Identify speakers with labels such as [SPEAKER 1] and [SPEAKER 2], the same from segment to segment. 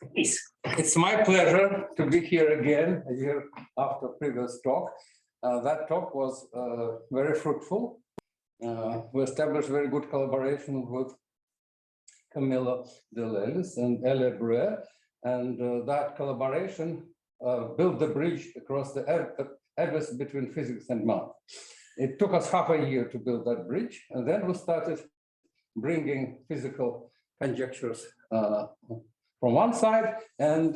[SPEAKER 1] It's my pleasure to be here again, a year after previous talk. That talk was very fruitful. We established very good collaboration with Camilla Deleuze and Elie Brouet, and that collaboration built the bridge across the abyss between physics and math. It took us half a year to build that bridge, and then we started bringing physical conjectures from one side and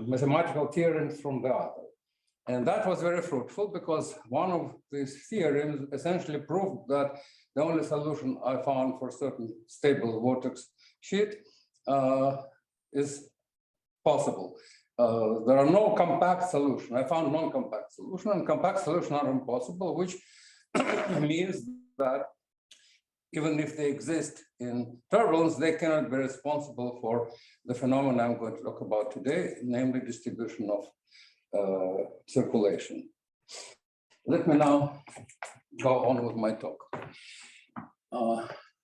[SPEAKER 1] mathematical theorems from the other. And that was very fruitful because one of these theorems essentially proved that the only solution I found for certain stable vortex sheet is possible. There are no compact solutions. I found non-compact solution, and compact solutions are impossible, which means that even if they exist in turbulence, they cannot be responsible for the phenomena I'm going to talk about today, namely distribution of circulation. Let me now go on with my talk.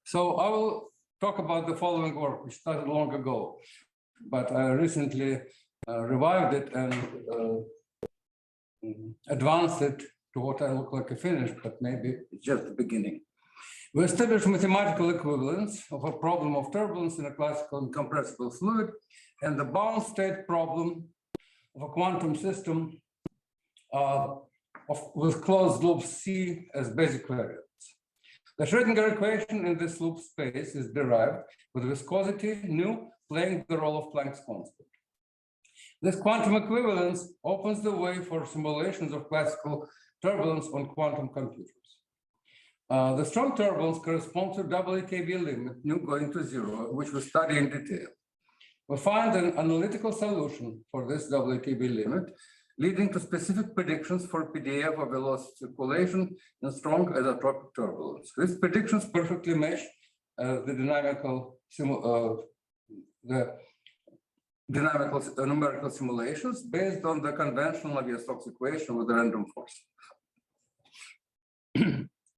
[SPEAKER 1] So I will talk about the following work, which started long ago, but I recently revived it and advanced it to what I look like a finish, but maybe it's just the beginning. We established mathematical equivalence of a problem of turbulence in a classical incompressible fluid and the bound state problem of a quantum system with closed loop C as basic variables. The Schrödinger equation in this loop space is derived with viscosity nu playing the role of Planck's constant. This quantum equivalence opens the way for simulations of classical turbulence on quantum computers. The strong turbulence corresponds to WKB limit, nu going to 0, which we study in detail. We find an analytical solution for this WKB limit, leading to specific predictions for PDF of velocity circulation in strong asymptotic turbulence. These predictions perfectly match the numerical simulations based on the conventional Navier-Stokes equation with the random force.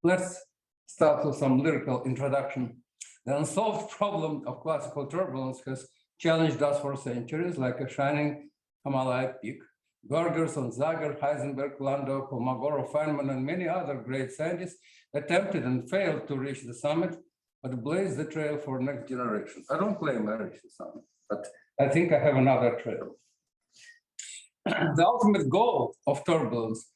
[SPEAKER 1] Let's start with some lyrical introduction. The unsolved problem of classical turbulence has challenged us for centuries, like a shining Himalaya peak. Bergerson, Zager, Heisenberg, Landau, Kolmogorov, Feynman, and many other great scientists attempted and failed to reach the summit, but blazed the trail for next generation. I don't claim I reached the summit, but I think I have another trail. The ultimate goal of turbulence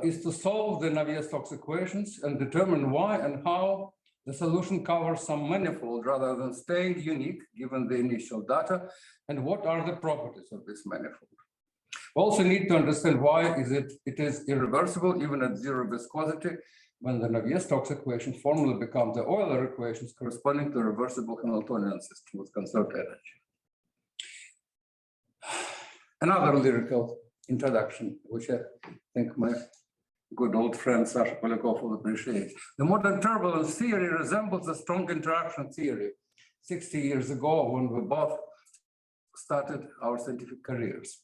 [SPEAKER 1] is to solve the Navier-Stokes equations and determine why and how the solution covers some manifold rather than staying unique given the initial data, and what are the properties of this manifold. We also need to understand why it is irreversible even at zero viscosity when the Navier-Stokes equation formally becomes the Euler equations corresponding to a reversible Hamiltonian system with conserved energy. Another lyrical introduction, which I think my good old friend Sasha Polyakov will appreciate. The modern turbulence theory resembles a strong interaction theory 60 years ago when we both started our scientific careers.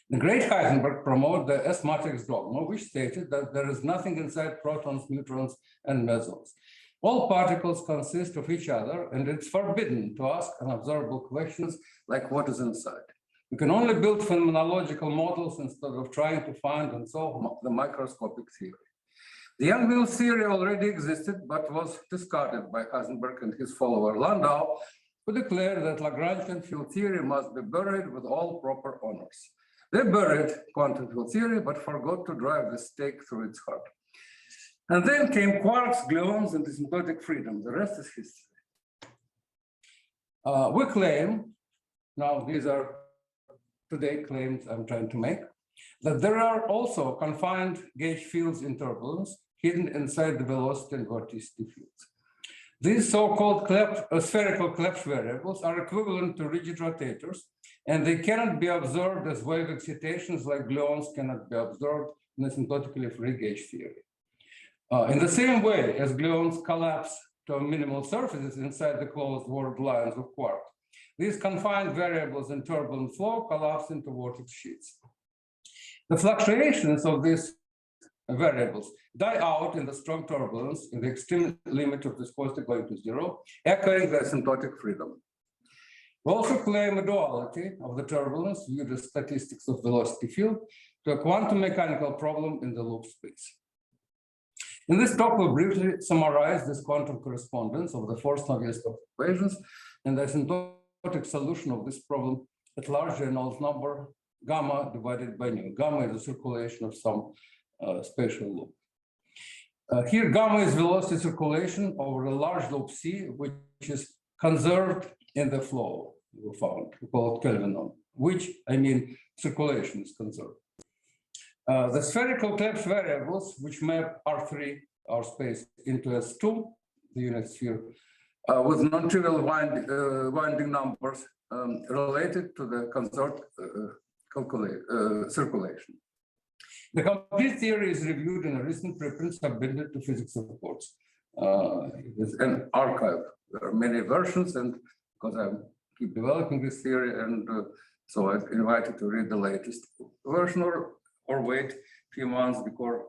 [SPEAKER 1] The great Heisenberg promoted the S-matrix dogma, which stated that there is nothing inside protons, neutrons, and mesons. All particles consist of each other, and it's forbidden to ask unobservable questions like what is inside. You can only build phenomenological models instead of trying to find and solve the microscopic theory. The young wheel theory already existed, but was discarded by Heisenberg and his follower Landau, who declared that Lagrangian field theory must be buried with all proper honors. They buried quantum field theory, but forgot to drive the stake through its heart. And then came quarks, gluons, and asymptotic freedom. The rest is history. We claim, now these are today claims I'm trying to make, that there are also confined gauge fields in turbulence hidden inside the velocity and vorticity fields. These so-called spherical Cleft variables are equivalent to rigid rotators, and they cannot be observed as wave excitations like gluons cannot be observed in asymptotically free gauge theory. In the same way as gluons collapse to minimal surfaces inside the closed word lines of quarks, these confined variables in turbulent flow collapse into vortex sheets. The fluctuations of these variables die out in the strong turbulence in the extreme limit of viscosity going to 0, echoing the asymptotic freedom. We also claim a duality of the turbulence viewed as statistics of velocity field to a quantum mechanical problem in the loop space. In this talk, we'll briefly summarize this quantum correspondence of the forced Navier-Stokes equations and the asymptotic solution of this problem at large Reynolds number gamma divided by nu. Gamma is the circulation of some spatial loop. Here, gamma is velocity circulation over a large loop C, which is conserved in the flow we found. We call it Kelvinon, which, I mean, circulation is conserved. The spherical Cleft variables, which map R3, our space, into S2, the unit sphere, with non-trivial winding numbers related to the conserved circulation. The complete theory is reviewed in a recent preprint submitted to Physics Reports. It is an archive. There are many versions, and because I keep developing this theory, and so I invite you to read the latest version or wait a few months before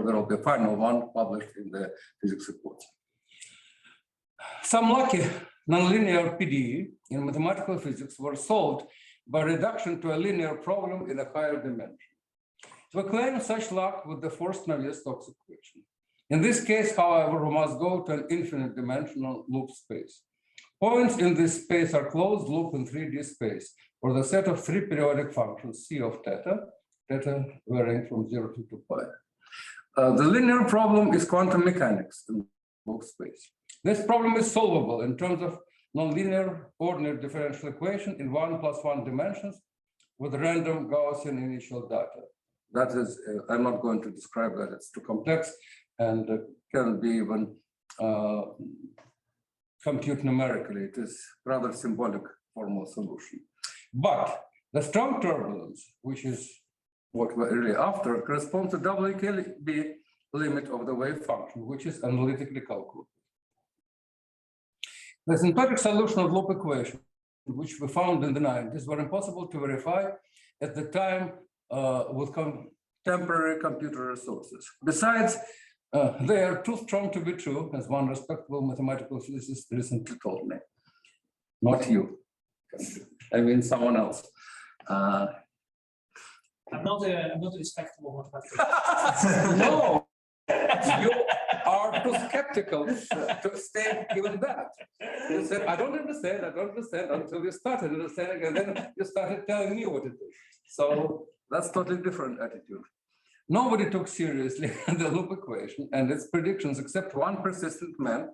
[SPEAKER 1] there will be a final one published in the Physics Reports. Some lucky nonlinear PDE in mathematical physics were solved by reduction to a linear problem in a higher dimension. We claim such luck with the forced Navier-Stokes equation. In this case, however, we must go to an infinite dimensional loop space. Points in this space are closed loop in 3D space, or the set of three periodic functions, C of theta varying from 0 to 2 pi. The linear problem is quantum mechanics in loop space. This problem is solvable in terms of nonlinear ordinary differential equation in 1+1 dimensions with random Gaussian initial data. That is, I'm not going to describe that, it's too complex and can be even compute numerically. It is rather symbolic formal solution. But the strong turbulence, which is what we're really after, corresponds to WKB limit of the wave function, which is analytically calculated. The asymptotic solution of loop equation, which we found in the 90s, were impossible to verify at the time with contemporary computer resources. Besides, they are too strong to be true, as one respectable mathematical physicist recently told me. Not you. I mean someone else.
[SPEAKER 2] I'm not a respectable mathematician.
[SPEAKER 1] No, you are too skeptical to state even that. You said, I don't understand until you started understanding, and then you started telling me what it is. So that's totally different attitude. Nobody took seriously the loop equation and its predictions except one persistent man,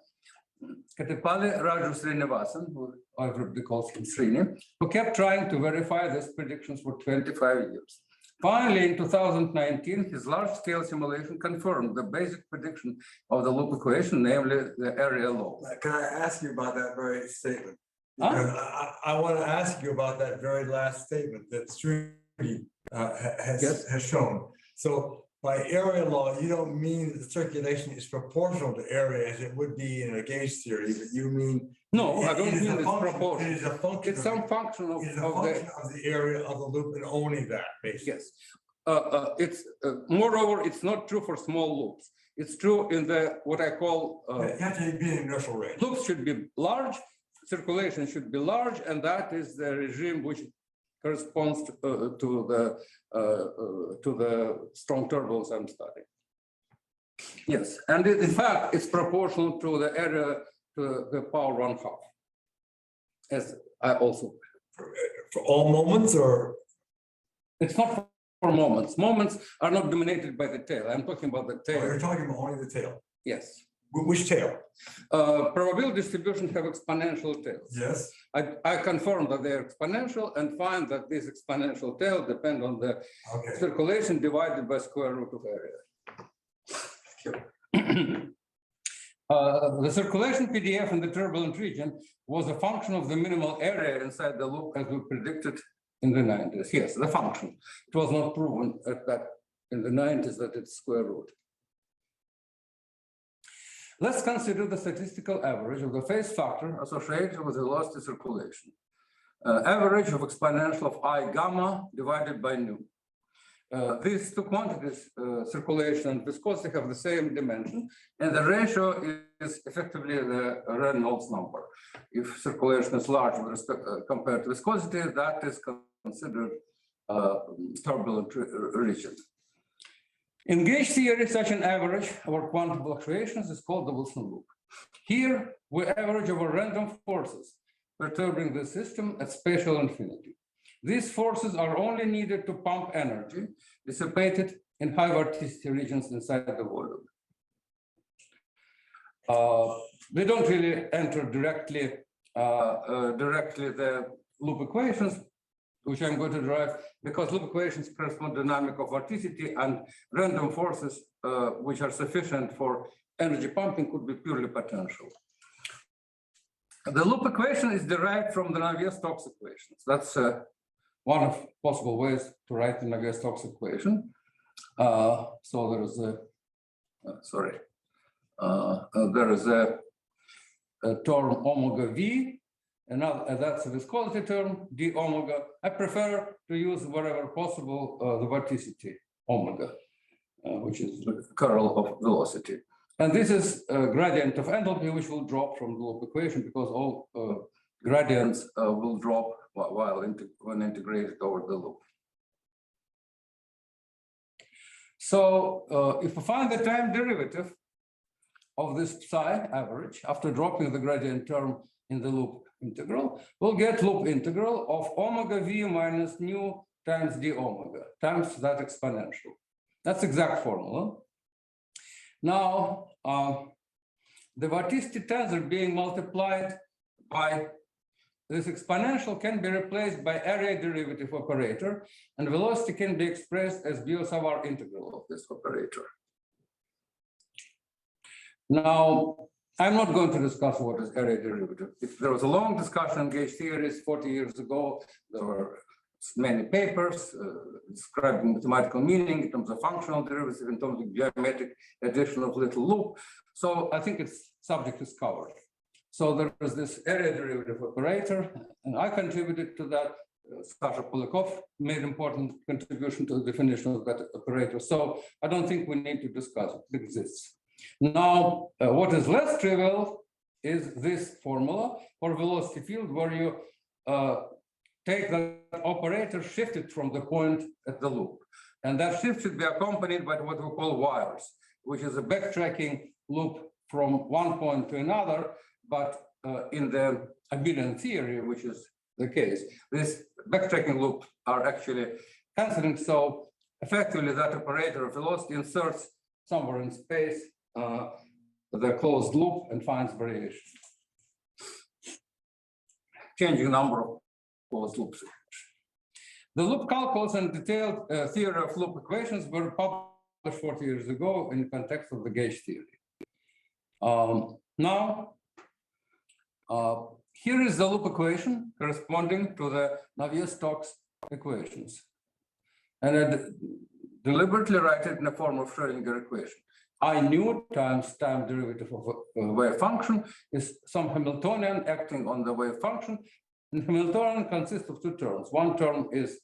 [SPEAKER 1] Kattipalli Raju Srinivasan, who everybody calls him Srini, who kept trying to verify these predictions for 25 years. Finally, in 2019, his large-scale simulation confirmed the basic prediction of the loop equation, namely the area law.
[SPEAKER 3] Can I ask you about that very statement?
[SPEAKER 1] Huh?
[SPEAKER 3] I want to ask you about that very last statement that Srini has shown. So by area law, you don't mean that the circulation is proportional to area as it would be in a gauge theory, but you mean
[SPEAKER 1] no, I don't mean it's proportional.
[SPEAKER 3] It is a function.
[SPEAKER 1] It's some function of
[SPEAKER 3] the area of the loop and only that, basically.
[SPEAKER 1] Yes. It's moreover, it's not true for small loops. It's true in the what I call
[SPEAKER 3] you have to be in inertial range.
[SPEAKER 1] Loops should be large, circulation should be large, and that is the regime which corresponds to the strong turbulence I'm studying. Yes, and in fact, it's proportional to the area to the power 1/2. As I also
[SPEAKER 3] for all moments, or
[SPEAKER 1] it's not for moments. Moments are not dominated by the tail. I'm talking about the tail.
[SPEAKER 3] Oh, you're talking about only the tail.
[SPEAKER 1] Yes.
[SPEAKER 3] Which tail?
[SPEAKER 1] Probability distributions have exponential tails.
[SPEAKER 3] Yes.
[SPEAKER 1] I confirm that they are exponential and find that these exponential tails depend on the circulation divided by square root of area. The circulation PDF in the turbulent region was a function of the minimal area inside the loop as we predicted in the 90s. Yes, the function. It was not proven at that in the 90s that it's square root. Let's consider the statistical average of the phase factor associated with velocity circulation. Average of exponential of I gamma divided by nu. these two quantities, circulation and viscosity, have the same dimension, and the ratio is effectively the Reynolds number. If circulation is large with respect, compared to viscosity, that is considered turbulent region. In gauge theory, such an average over quantum fluctuations is called the Wilson loop. Here, we average over random forces perturbing the system at spatial infinity. These forces are only needed to pump energy dissipated in high vorticity regions inside the volume. They don't really enter directly the loop equations, which I'm going to derive, because loop equations correspond to dynamic of vorticity, and random forces which are sufficient for energy pumping could be purely potential. The loop equation is derived from the Navier-Stokes equations. That's one of possible ways to write the Navier-Stokes equation. So there is a, there is a term omega v, and that's a viscosity term, d omega. I prefer to use wherever possible the vorticity omega, which is the curl of velocity. And this is a gradient of enthalpy, which will drop from the loop equation because all gradients will drop when integrated over the loop. So if we find the time derivative of this psi average after dropping the gradient term in the loop integral, we'll get loop integral of omega v minus nu times d omega times that exponential. That's exact formula. Now, the vorticity tensor being multiplied by this exponential can be replaced by area derivative operator, and velocity can be expressed as Biot-Savart integral of this operator. Now, I'm not going to discuss what is area derivative. There was a long discussion on gauge theories 40 years ago. There were many papers describing mathematical meaning in terms of functional derivatives, in terms of geometric addition of little loop. So I think its subject is covered. So there is this area derivative operator, and I contributed to that. Sasha Polyakov made important contribution to the definition of that operator. So I don't think we need to discuss it. It exists. Now, what is less trivial is this formula for velocity field, where you take the operator, shift it from the point at the loop. And that shift should be accompanied by what we call wires, which is a backtracking loop from one point to another. But in the abelian theory, which is the case, these backtracking loops are actually canceling. So effectively, that operator of velocity inserts somewhere in space the closed loop and finds variation. Changing number of closed loops. The loop calculus and detailed theory of loop equations were published 40 years ago in the context of the gauge theory. Now, here is the loop equation corresponding to the Navier-Stokes equations. And I deliberately write it in the form of Schrödinger equation. I nu times time derivative of a wave function is some Hamiltonian acting on the wave function. And Hamiltonian consists of two terms. One term is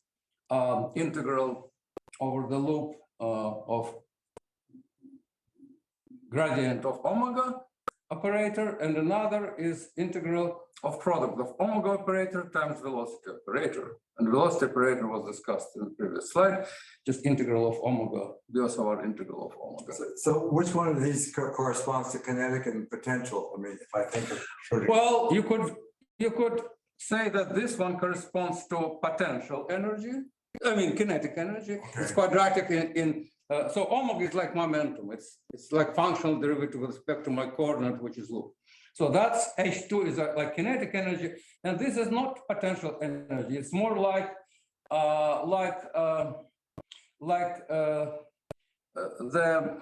[SPEAKER 1] integral over the loop of gradient of omega operator, and another is integral of product of omega operator times velocity operator. And velocity operator was discussed in the previous slide, just integral of omega, Biot-Savart integral of omega.
[SPEAKER 3] So which one of these corresponds to kinetic and potential? I mean, if I think of Schrödinger.
[SPEAKER 1] Well, you could say that this one corresponds to potential energy. I mean, kinetic energy. Okay. It's quadratic so omega is like momentum. It's like functional derivative with respect to my coordinate, which is loop. So that's H2 is like kinetic energy, and this is not potential energy. It's more like the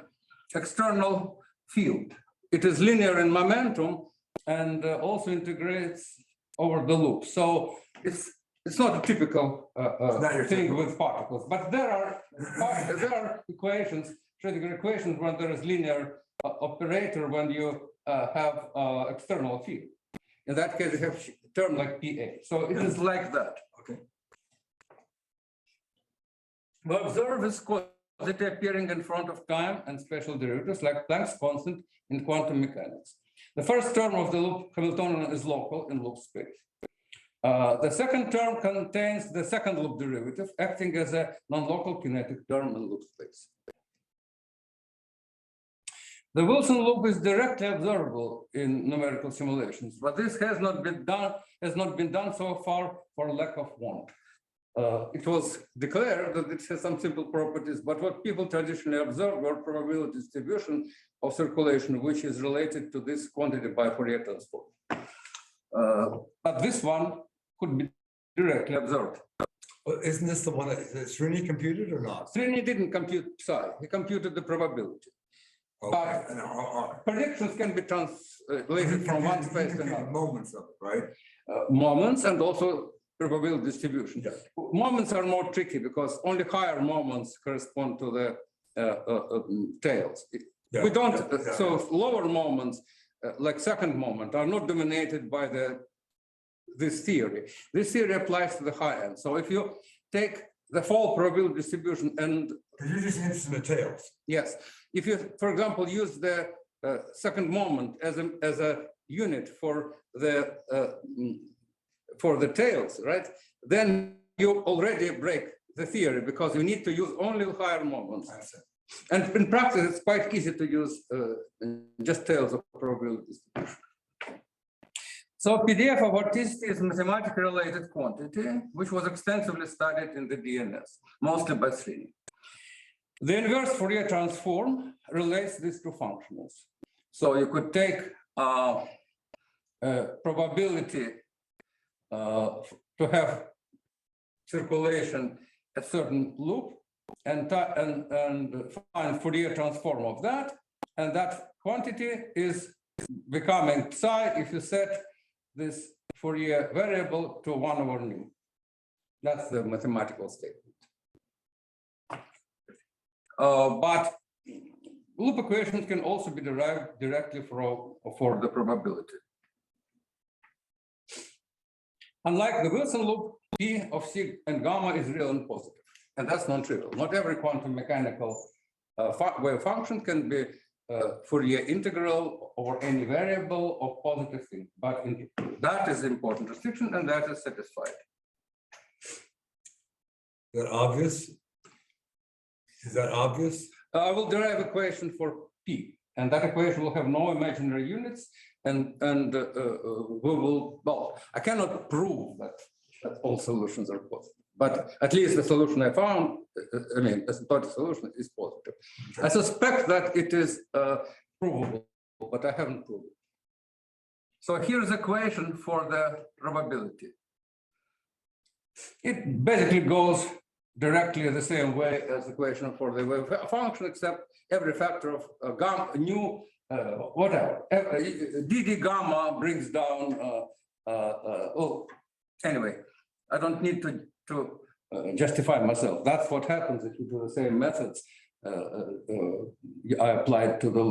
[SPEAKER 1] external field. It is linear in momentum and also integrates over the loop. So it's not a typical thing with particles, but there are equations, Schrödinger equations, when there is linear operator when you have external field. In that case, you have a term like PA. So it is like that.
[SPEAKER 3] Okay.
[SPEAKER 1] We observe viscosity appearing in front of time and special derivatives like Planck's constant in quantum mechanics. The first term of the loop Hamiltonian is local in loop space. The second term contains the second loop derivative, acting as a non-local kinetic term in loop space. The Wilson loop is directly observable in numerical simulations, but this has not been done so far for lack of want. It was declared that it has some simple properties, but what people traditionally observed were probability distribution of circulation, which is related to this quantity by Fourier transform. But this one could be directly observed.
[SPEAKER 3] Well, isn't this the one that Srini computed or not?
[SPEAKER 1] Srini didn't compute psi, he computed the probability.
[SPEAKER 3] Okay.
[SPEAKER 1] But predictions can be translated from one space to another.
[SPEAKER 3] Moments of it, right?
[SPEAKER 1] Moments and also probability distribution.
[SPEAKER 3] Yes.
[SPEAKER 1] Moments are more tricky because only higher moments correspond to the tails.
[SPEAKER 3] Yeah,
[SPEAKER 1] We don't,
[SPEAKER 3] yeah.
[SPEAKER 1] Lower moments, like second moment, are not dominated by this theory. This theory applies to the high end. So if you take the full probability distribution and
[SPEAKER 3] You're just interested in the tails.
[SPEAKER 1] yes, if you, for example, use the second moment as a unit for the tails, right? Then you already break the theory because you need to use only higher moments. And in practice, it's quite easy to use just tails of probability distribution. So PDF of vorticity is a mathematically related quantity, which was extensively studied in the DNS, mostly by Srini. The inverse Fourier transform relates these two functions. So you could take probability to have circulation at certain loop and find Fourier transform of that. And that quantity is becoming psi if you set this Fourier variable to 1 over nu. That's the mathematical statement. But loop equations can also be derived directly for the probability. Unlike the Wilson loop, P of sig and gamma is real and positive, and that's non-trivial. Not every quantum mechanical wave function can be Fourier integral or any variable of positive thing, but that is the important restriction, and that is satisfied.
[SPEAKER 3] Is that obvious? Is that obvious?
[SPEAKER 1] I will derive equation for P, and that equation will have no imaginary units, and we will, well, I cannot prove that all solutions are positive, but at least the solution I found, I mean, the asymptotic solution is positive. I suspect that it is provable, but I haven't proved it. So here's the equation for the probability. It basically goes directly the same way as the equation for the wave function, except every factor of gamma, nu, whatever. dd gamma brings down, oh, anyway, I don't need to justify myself. That's what happens if you do the same methods I applied to the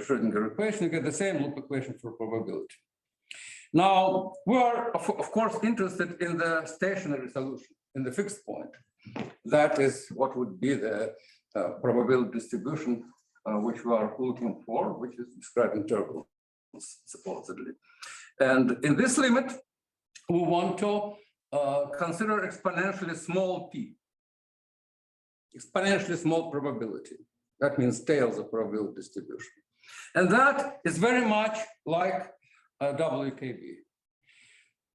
[SPEAKER 1] Schrödinger equation. You get the same loop equation for probability. Now, we are, of course, interested in the stationary solution, in the fixed point. That is what would be the probability distribution which we are looking for, which is described in turbulence, supposedly. And in this limit, we want to consider exponentially small p, exponentially small probability. That means tails of probability distribution. And that is very much like WKB.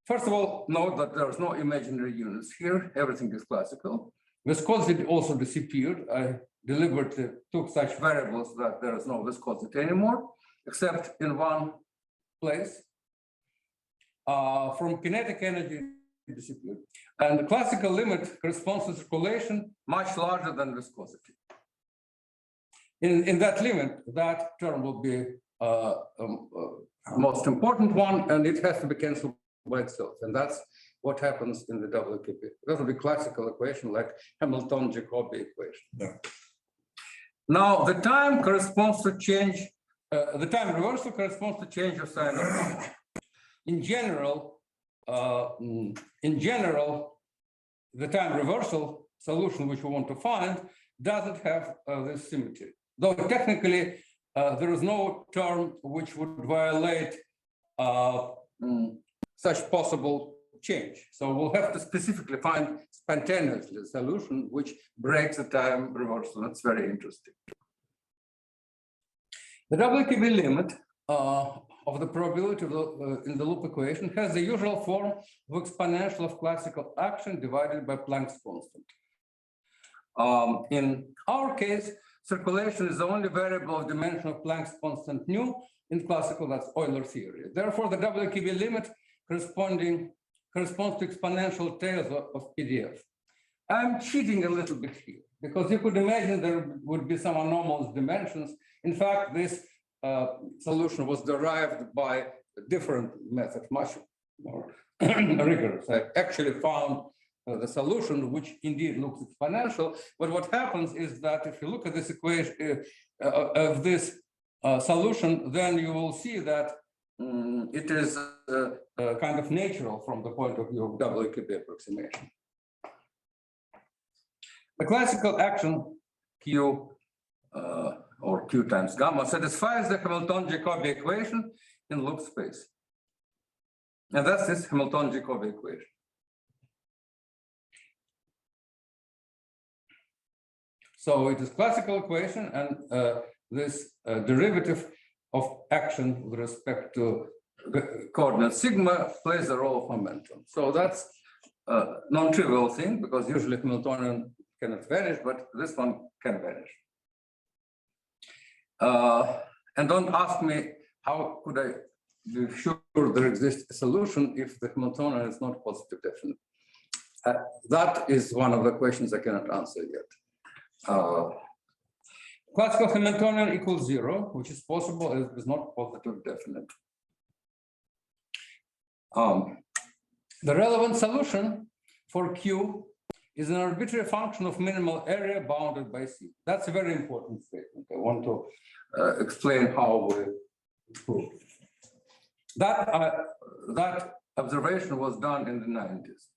[SPEAKER 1] First of all, note that there's no imaginary units here. Everything is classical. Viscosity also disappeared. I deliberately took such variables that there is no viscosity anymore, except in one place. From kinetic energy, it disappeared. And the classical limit corresponds to circulation much larger than viscosity. In that limit, that term will be most important one, and it has to be cancelled by itself. And that's what happens in the WKB. That will be classical equation like Hamilton-Jacobi equation.
[SPEAKER 3] Yeah.
[SPEAKER 1] Now, the time corresponds to change, the time reversal corresponds to change of sign of gamma. In general, the time reversal solution which we want to find doesn't have this symmetry. Though technically there is no term which would violate such possible change. So we'll have to specifically find spontaneously a solution which breaks the time reversal. That's very interesting. The WKB limit of the probability in the loop equation has the usual form of exponential of classical action divided by Planck's constant. In our case, circulation is the only variable of dimension of Planck's constant nu. In classical, that's Euler theory. Therefore, the WKB limit corresponds to exponential tails of PDF. I'm cheating a little bit here because you could imagine there would be some anomalous dimensions. In fact, this solution was derived by a different method, much more rigorous. I actually found the solution, which indeed looks exponential. But what happens is that if you look at this equation of this solution, then you will see that it is kind of natural from the point of view of WKB approximation. The classical action Q or Q times gamma satisfies the Hamilton-Jacobi equation in loop space. And that's this Hamilton-Jacobi equation. So it is classical equation, and this derivative of action with respect to coordinate sigma plays the role of momentum. So that's a non-trivial thing because usually Hamiltonian cannot vanish, but this one can vanish. And don't ask me how could I be sure there exists a solution if the Hamiltonian is not positive definite. That is one of the questions I cannot answer yet. Classical Hamiltonian equals 0, which is possible, it is not positive definite. The relevant solution for Q is an arbitrary function of minimal area bounded by C. That's a very important statement. I want to explain how we prove it. That observation was done in the 90s.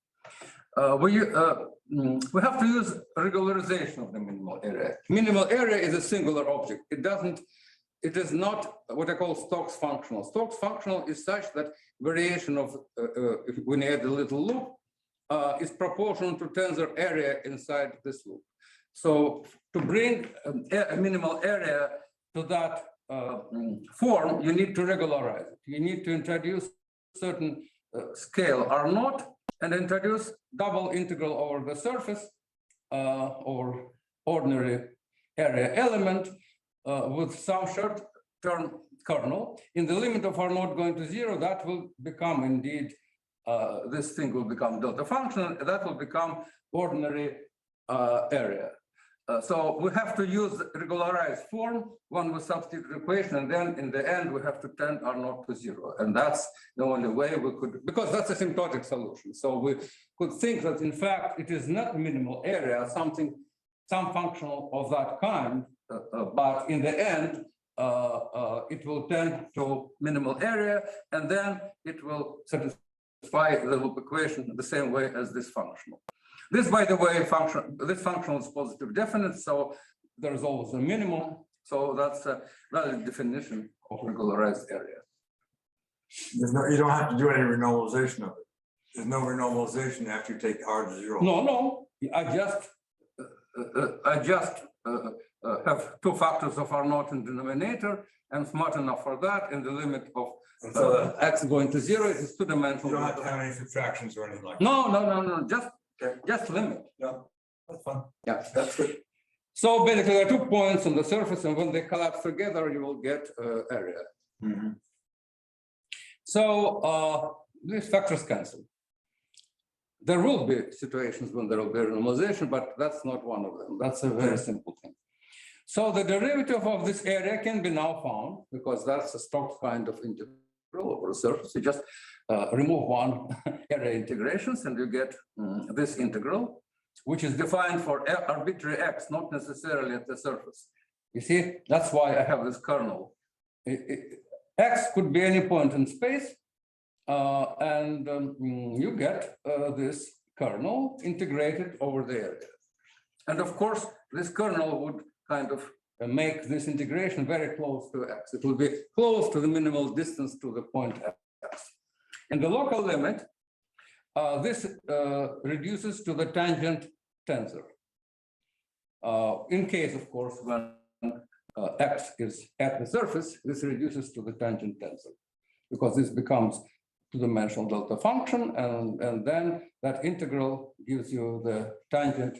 [SPEAKER 1] We have to use regularization of the minimal area. Minimal area is a singular object. It is not what I call Stokes functional. Stokes functional is such that variation of, when you add a little loop, is proportional to tensor area inside this loop. So to bring a minimal area to that form, you need to regularize it. You need to introduce certain scale R0 and introduce double integral over the surface or ordinary area element with some short-term kernel. In the limit of R0 going to 0, that will become indeed, this thing will become delta function, that will become ordinary area. So we have to use regularized form, one with substitute equation, and then in the end, we have to turn R0 to 0. And that's the only way we could, because that's a asymptotic solution. So we could think that in fact, it is not minimal area, some functional of that kind, but in the end, it will tend to minimal area, and then it will satisfy the loop equation the same way as this functional. This, by the way, this functional is positive definite, so there's always a minimum. So that's a valid definition of regularized area.
[SPEAKER 3] You don't have to do any renormalization of it. There's no renormalization after you take R to 0.
[SPEAKER 1] No, I just have two factors of R0 in denominator, and smart enough for that. In the limit of x going to 0, it is two-dimensional.
[SPEAKER 3] You don't have to have any subtractions or anything like that.
[SPEAKER 1] No, just limit.
[SPEAKER 3] Yeah, that's fine.
[SPEAKER 1] Yeah, that's good. So basically, there are 2 points on the surface, and when they collapse together, you will get area.
[SPEAKER 3] Mm-hmm.
[SPEAKER 1] So these factors cancel. There will be situations when there will be renormalization, but that's not one of them. That's a very simple thing. So the derivative of this area can be now found because that's a Stokes kind of integral over the surface. You just remove one area integrations and you get this integral, which is defined for arbitrary x, not necessarily at the surface. You see, that's why I have this kernel. X could be any point in space, and you get this kernel integrated over the area. And of course, this kernel would kind of make this integration very close to x. It will be close to the minimal distance to the point x. In the local limit, this reduces to the tangent tensor. In case, of course, when x is at the surface, this reduces to the tangent tensor, because this becomes two-dimensional delta function, and then that integral gives you the tangent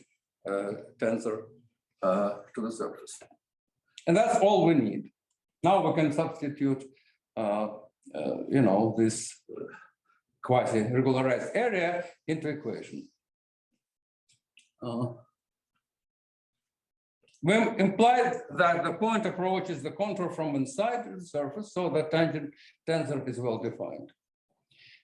[SPEAKER 1] tensor to the surface. And that's all we need. Now we can substitute, this quasi-regularized area into equation. We implied that the point approaches the contour from inside the surface, so the tangent tensor is well defined.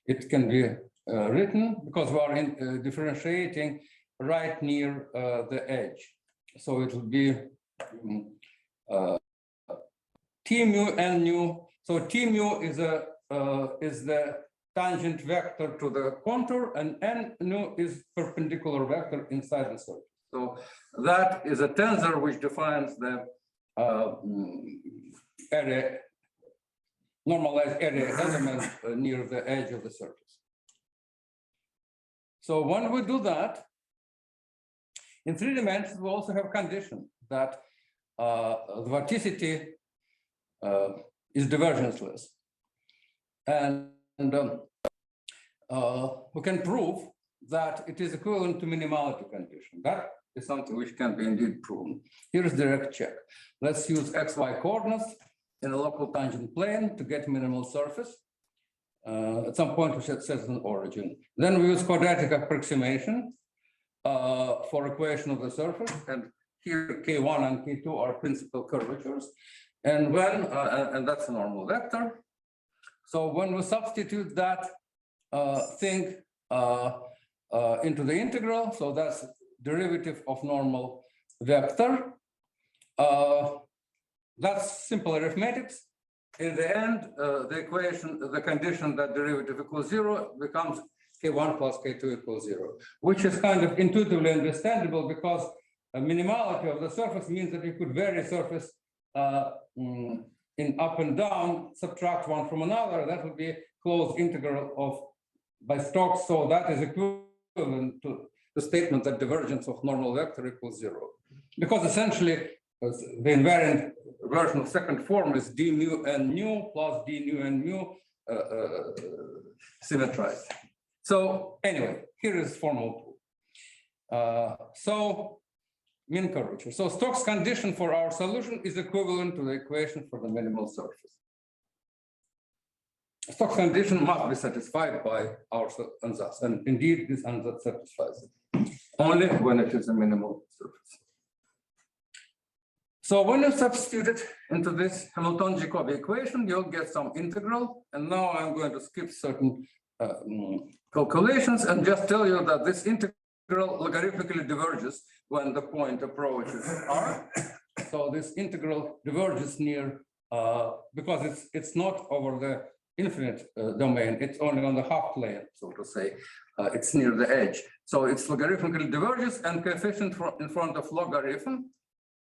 [SPEAKER 1] It can be written because we are differentiating right near the edge. So it will be T mu n nu. So T mu is the tangent vector to the contour, and n nu is perpendicular vector inside the surface. So that is a tensor which defines the area, normalized area element near the edge of the surface. So when we do that, in 3 dimensions, we also have condition that the vorticity is divergenceless. And we can prove that it is equivalent to minimality condition. That is something which can be indeed proven. Here is direct check. Let's use xy coordinates in a local tangent plane to get minimal surface at some point which sets an origin. Then we use quadratic approximation for equation of the surface, and here k1 and k2 are principal curvatures, and when and that's a normal vector. So when we substitute that thing into the integral, so that's derivative of normal vector. That's simple arithmetics. In the end, the condition that derivative equals 0 becomes k1 plus k2 equals 0, which is kind of intuitively understandable because a minimality of the surface means that you could vary surface in up and down, subtract one from another. That would be closed integral of by Stokes. So that is equivalent to the statement that divergence of normal vector equals 0, because essentially the invariant version of second form is d mu n nu plus d nu n mu symmetrized. So anyway, here is formal proof. So mean curvature. So Stokes condition for our solution is equivalent to the equation for the minimal surface. Stokes condition must be satisfied by our ansatz, and indeed this ansatz satisfies it, only when it is a minimal surface. So when you substitute it into this Hamilton-Jacobi equation, you'll get some integral. And now I'm going to skip certain calculations and just tell you that this integral logarithmically diverges when the point approaches R. So this integral diverges near, because it's not over the infinite domain, it's only on the half plane, so to say. It's near the edge. So it's logarithmically diverges, and coefficient in front of logarithm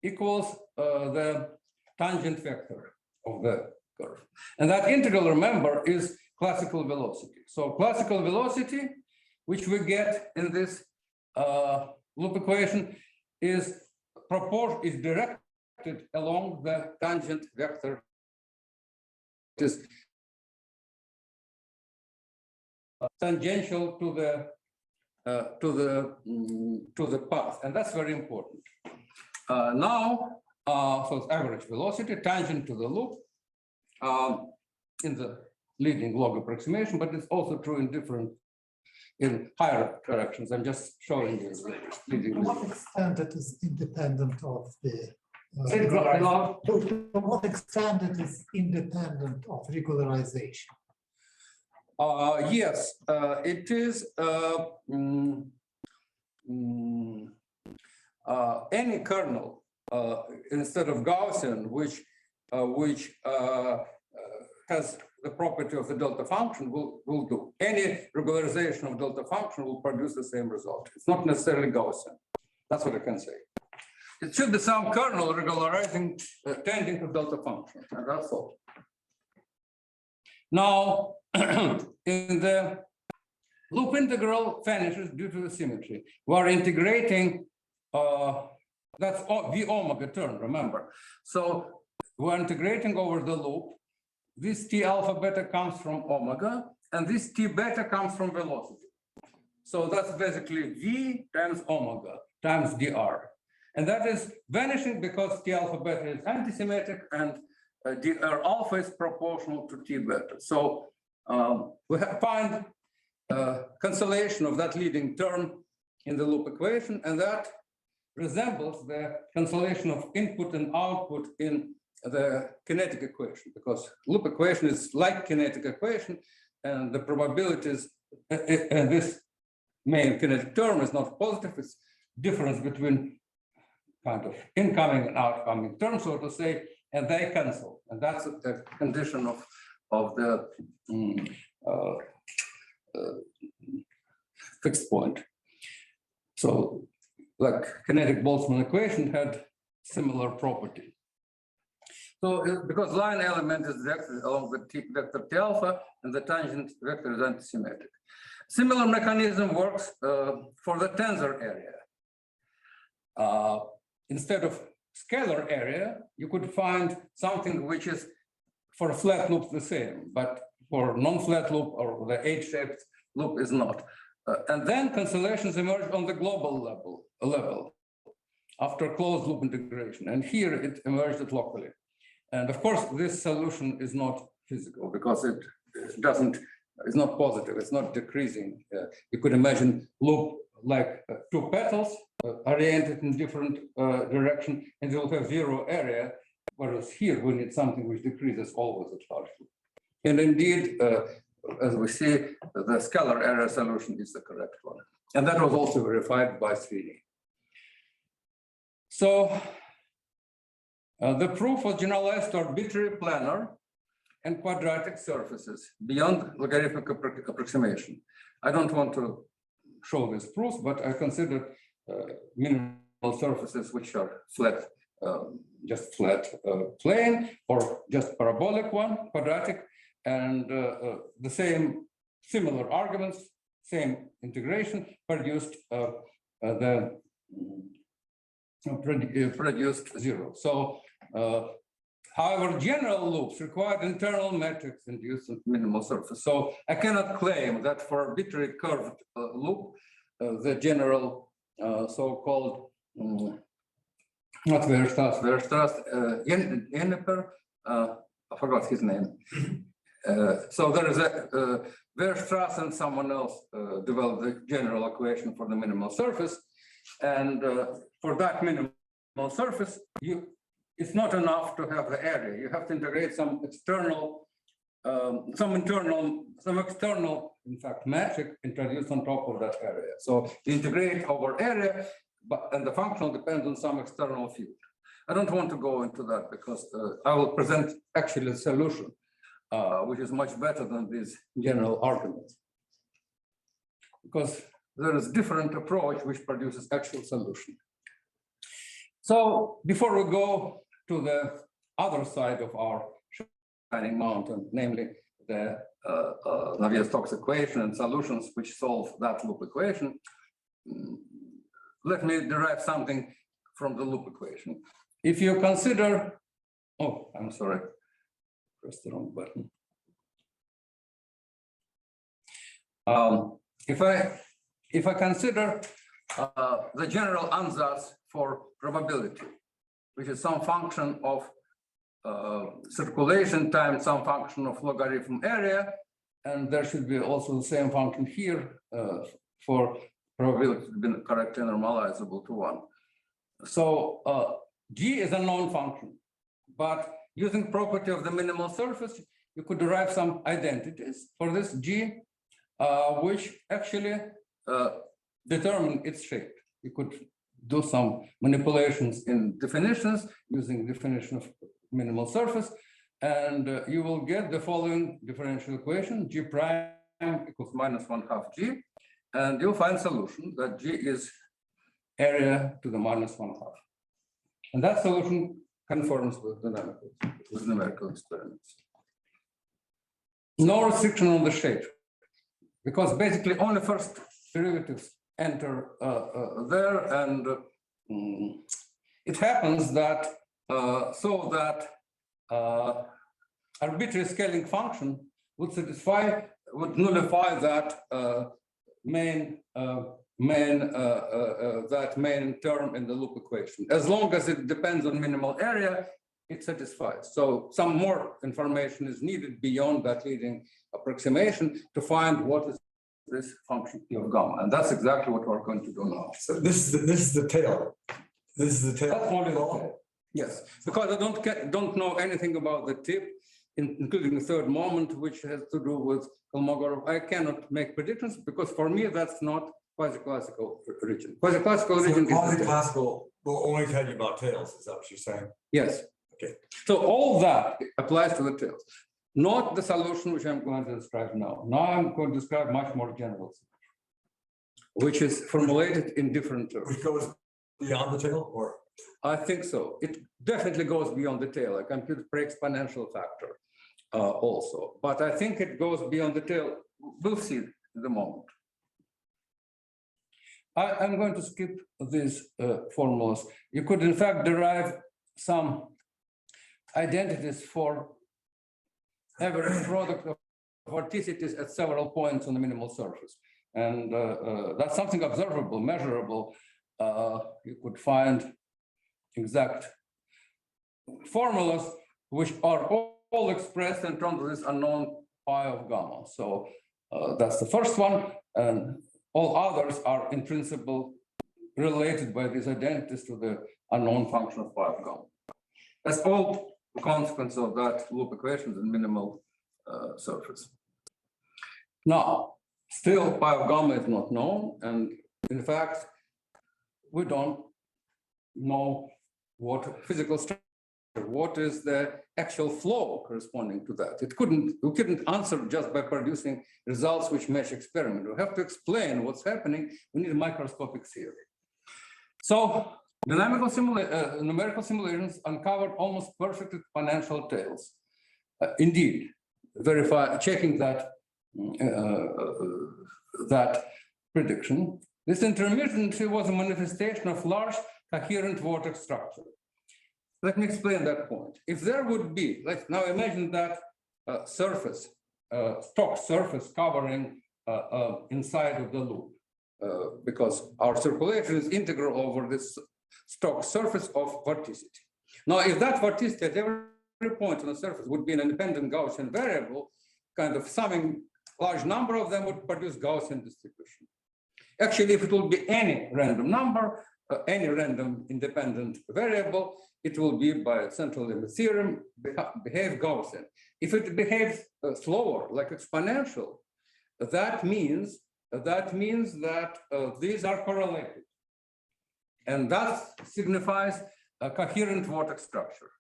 [SPEAKER 1] equals the tangent vector of the curve. And that integral, remember, is classical velocity. So classical velocity, which we get in this loop equation, is directed along the tangent vector. It is tangential to the path, and that's very important. So it's average velocity, tangent to the loop in the leading log approximation, but it's also true in higher directions. I'm just showing you the leading.
[SPEAKER 4] To what extent it is independent of the
[SPEAKER 1] to
[SPEAKER 4] what extent it is independent of regularization?
[SPEAKER 1] Yes, it is any kernel instead of Gaussian, which has the property of the delta function will do. Any regularization of delta function will produce the same result. It's not necessarily Gaussian. That's what I can say. It should be some kernel regularizing, tending to delta function, and that's all. Now, in the loop integral vanishes due to the symmetry. We are integrating, that's the omega term, remember. So we're integrating over the loop. This T alpha beta comes from omega, and this T beta comes from velocity. So that's basically V times omega times dr. And that is vanishing because T alpha beta is antisymmetric and dr alpha is proportional to T beta. So we find cancellation of that leading term in the loop equation, and that resembles the cancellation of input and output in the kinetic equation, because loop equation is like kinetic equation, and the probabilities, and this main kinetic term is not positive, it's difference between kind of incoming and outgoing terms, so to say, and they cancel. And that's a condition of the fixed point. So like kinetic Boltzmann equation had similar property. So because line element is vector along the vector T alpha and the tangent vector is antisymmetric. Similar mechanism works for the tensor area. Instead of scalar area, you could find something which is for flat loops the same, but for non-flat loop or the H-shaped loop is not. And then cancellations emerge on the global level after closed loop integration. And here it emerged locally. And of course, this solution is not physical because it it's not positive, it's not decreasing. You could imagine loop like two petals oriented in different direction, and you'll have zero area, whereas here we need something which decreases always at large loop. And indeed, as we see, the scalar area solution is the correct one. And that was also verified by Sweeney. So the proof was generalized to arbitrary planar and quadratic surfaces beyond logarithmic approximation. I don't want to show this proof, but I consider minimal surfaces which are flat, just flat plane, or just parabolic one, quadratic, and the same similar arguments, same integration produced produced zero. So however, general loops require internal metrics induced at minimal surface. So I cannot claim that for arbitrary curved loop, the general so-called not Weierstrass, Jennifer, I forgot his name. So there is a Weierstrass and someone else developed the general equation for the minimal surface, and for that minimal surface, it's not enough to have the area. You have to integrate some external, some external, in fact, metric introduced on top of that area. So you integrate over area, and the functional depends on some external field. I don't want to go into that because I will present actually a solution, which is much better than these general arguments. Because there is different approach which produces actual solution. So before we go to the other side of our shining mountain, namely the Navier-Stokes equation and solutions which solve that loop equation, let me derive something from the loop equation. If you consider, oh, I'm sorry, pressed the wrong button. If I consider the general ansatz for probability, which is some function of circulation times some function of logarithm area, and there should be also the same function here for probability to be correctly normalizable to 1. So G is a known function, but using property of the minimal surface, you could derive some identities for this G, which actually determine its shape. You could do some manipulations in definitions using definition of minimal surface, and you will get the following differential equation: G prime equals -1/2 G, and you'll find solution that G is area to the -1/2. And that solution conforms with numerical experiments. No restriction on the shape, because basically only first derivatives enter there, and it happens that arbitrary scaling function would nullify that main term in the loop equation. As long as it depends on minimal area, it satisfies. So some more information is needed beyond that leading approximation to find what is this function of gamma, and that's exactly what we're going to do now.
[SPEAKER 3] So this is the tail. This is the tail.
[SPEAKER 1] That's only the tail. Yes, because I don't know anything about the tip, including the third moment, which has to do with Kolmogorov. I cannot make predictions because for me that's not quasi-classical region. Quasi-classical region is
[SPEAKER 3] quasi-classical will only tell you about tails. Is that what you're saying?
[SPEAKER 1] Yes. Okay. So all that applies to the tails. Not the solution which I'm going to describe now. Now I'm going to describe much more general, which is formulated in different terms.
[SPEAKER 3] Which goes beyond the tail, or?
[SPEAKER 1] I think so. It definitely goes beyond the tail. I compute pre-exponential factor also, but I think it goes beyond the tail. We'll see in the moment. I'm going to skip these formulas. You could in fact derive some identities for average product of vorticities at several points on the minimal surface. And that's something observable, measurable. You could find exact formulas which are all expressed in terms of this unknown pi of gamma. So that's the first one. And all others are in principle related by these identities to the unknown function of pi of gamma. That's all the consequence of that loop equations in minimal surface. Now, still pi of gamma is not known, and in fact, we don't know what physical structure, what is the actual flow corresponding to that. We couldn't answer just by producing results which match experiment. We have to explain what's happening. We need a microscopic theory. So numerical simulations uncovered almost perfect exponential tails. Indeed, checking that prediction. This intermittency was a manifestation of large coherent vortex structure. Let me explain that point. If there would be, let's now imagine that stock surface covering inside of the loop, because our circulation is integral over this stock surface of vorticity. Now, if that vorticity at every point on the surface would be an independent Gaussian variable, kind of summing large number of them would produce Gaussian distribution. Actually, if it will be any random number, any random independent variable, it will be by central limit theorem behave Gaussian. If it behaves slower, like exponential, that means that these are correlated, and that signifies a coherent vortex structure.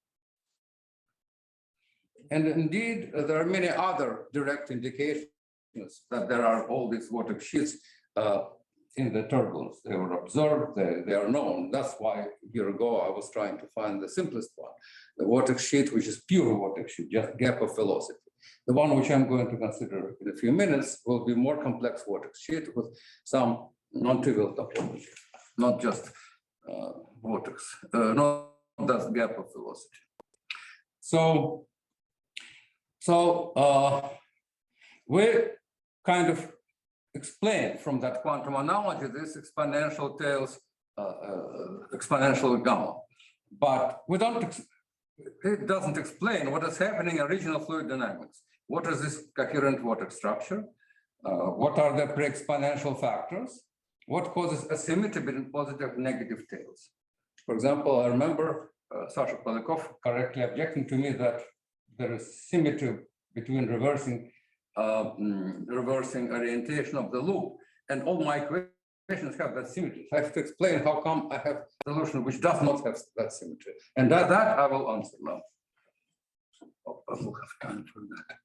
[SPEAKER 1] And indeed, there are many other direct indications that there are all these vortex sheets in the turbulence. They were observed, they are known. That's why a year ago I was trying to find the simplest one, the vortex sheet, which is pure vortex sheet, just gap of velocity. The one which I'm going to consider in a few minutes will be more complex vortex sheet with some non-trivial topology, not just vortex, not just gap of velocity. So we kind of explain from that quantum analogy this exponential tails, exponential gamma, but it doesn't explain what is happening in regional fluid dynamics. What is this coherent vortex structure? What are the pre-exponential factors? What causes asymmetry between positive and negative tails? For example, I remember Sasha Polyakov correctly objecting to me that there is symmetry between reversing orientation of the loop, and all my equations have that symmetry. So I have to explain how come I have a solution which does not have that symmetry, and that I will answer now. I will have time for that.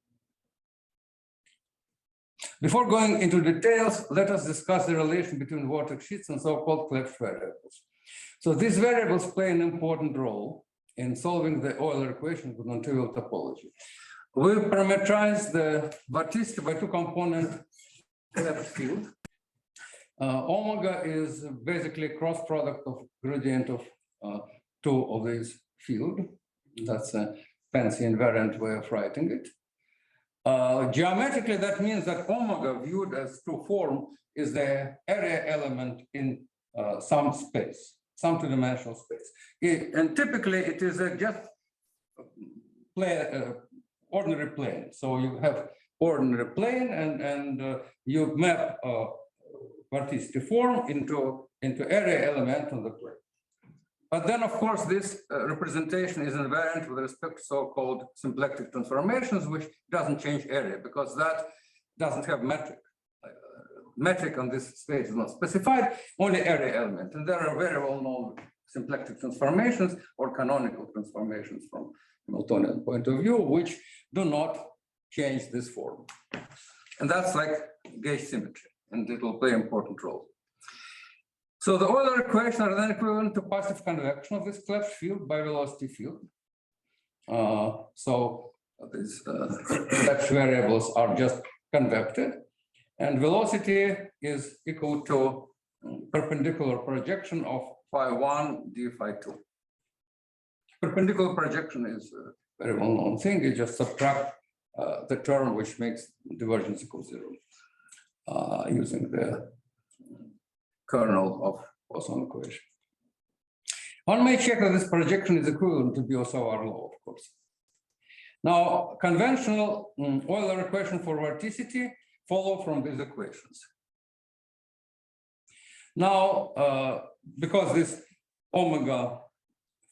[SPEAKER 1] Before going into details, let us discuss the relation between vortex sheets and so-called Cleft variables. So these variables play an important role in solving the Euler equation with non-trivial topology. We parameterize the vorticity by two-component Cleft field. Omega is basically a cross product of gradient of two of these field. That's a fancy invariant way of writing it. Geometrically, that means that omega viewed as true form is the area element in some space, some two-dimensional space. And typically, it is just ordinary plane. So you have ordinary plane, and you map vorticity form into area element on the plane. But then, of course, this representation is invariant with respect to so-called symplectic transformations, which doesn't change area because that doesn't have metric. Metric on this space is not specified, only area element. And there are very well-known symplectic transformations or canonical transformations from Hamiltonian point of view, which do not change this form. And that's like gauge symmetry, and it will play an important role. So the Euler equations are then equivalent to passive convection of this Cleft field by velocity field. So these Cleft variables are just convected, and velocity is equal to perpendicular projection of phi1 d phi2. Perpendicular projection is a very well-known thing. You just subtract the term which makes divergence equal 0 using the kernel of Poisson equation. One may check that this projection is equivalent to Biot-Savart law, of course. Now, conventional Euler equation for vorticity follow from these equations. Now, because this omega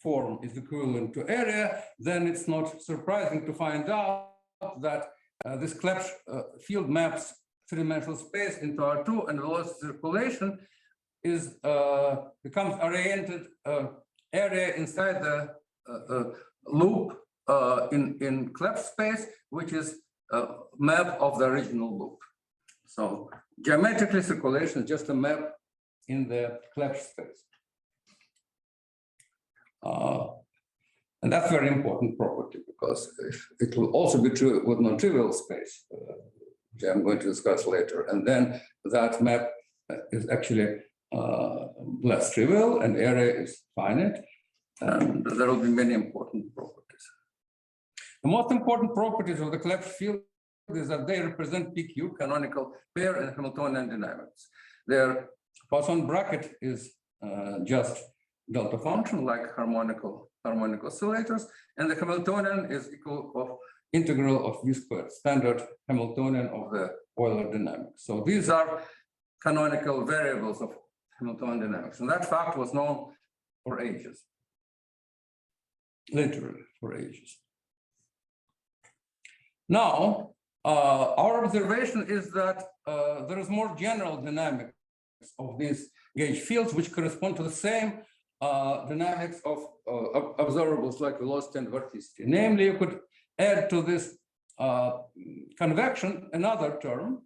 [SPEAKER 1] form is equivalent to area, then it's not surprising to find out that this Cleft field maps three-dimensional space into R2, and velocity circulation is becomes oriented area inside the loop in Cleft space, which is a map of the original loop. So geometrically, circulation is just a map in the Cleft space. And that's a very important property because it will also be true with non-trivial space, which I'm going to discuss later. And then that map is actually less trivial, and area is finite, and there will be many important properties. The most important properties of the Cleft field is that they represent PQ, canonical pair, in Hamiltonian dynamics. Their Poisson bracket is just delta function, like harmonic oscillators, and the Hamiltonian is equal of integral of v squared, standard Hamiltonian of the Euler dynamics. So these are canonical variables of Hamiltonian dynamics, and that fact was known for ages, literally for ages. Now, our observation is that there is more general dynamics of these gauge fields, which correspond to the same dynamics of observables like velocity and vorticity. Namely, you could add to this convection another term,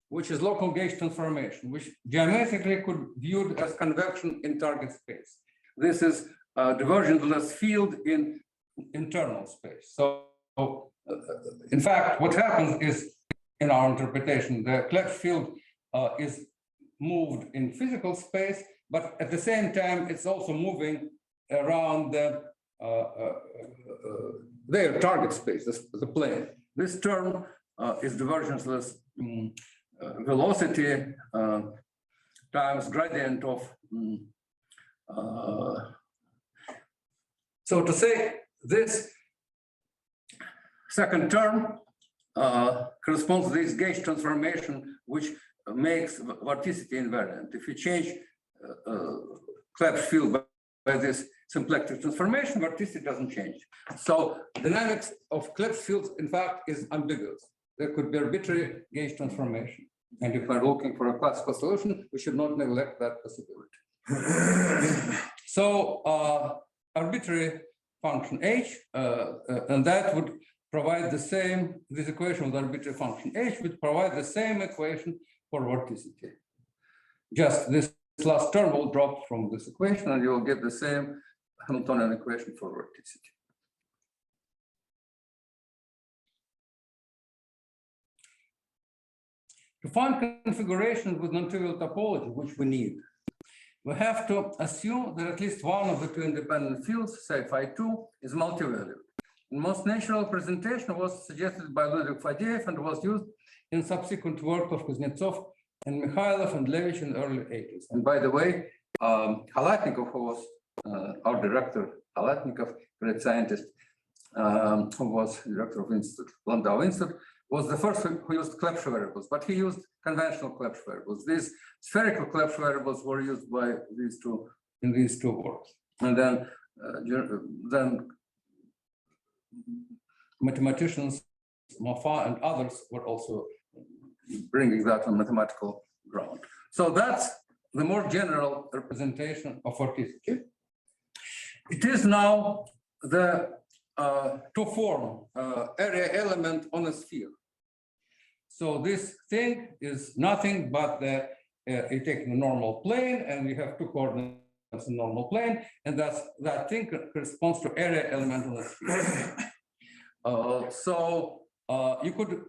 [SPEAKER 1] which is local gauge transformation, which geometrically could be viewed as convection in target space. This is a divergenceless field in internal space. So, in fact, what happens is, in our interpretation, the Cleft field is moved in physical space, but at the same time, it's also moving around their target space, the plane. This term is divergenceless velocity times gradient of, so to say, this second term corresponds to this gauge transformation, which makes vorticity invariant. If you change Cleft field by this symplectic transformation, vorticity doesn't change. So dynamics of Cleft fields, in fact, is ambiguous. There could be arbitrary gauge transformation. And if we're looking for a classical solution, we should not neglect that possibility. So arbitrary function h, and that would provide the same, this equation with arbitrary function H would provide the same equation for vorticity. Just this last term will drop from this equation and you will get the same Hamiltonian equation for vorticity. To find configurations with non-trivial topology, which we need, we have to assume that at least one of the two independent fields, say phi2, is multivalued. The most natural representation was suggested by Ludwig Fadeev and was used in subsequent work of Kuznetsov and Mikhailov and Levich in the early 80s. And by the way, Halatnikov, who was our director, Halatnikov, great scientist, who was director of Institute, Landau Institute, was the first who used Cleft variables, but he used conventional Cleft variables. These spherical Cleft variables were used by these two in these two works. And then mathematicians, Moffat and others were also bringing that on mathematical ground. So that's the more general representation of vorticity. It is now the to form area element on a sphere. So this thing is nothing but the you take the normal plane and you have two coordinates in normal plane, and that thing corresponds to area element on a sphere. So you could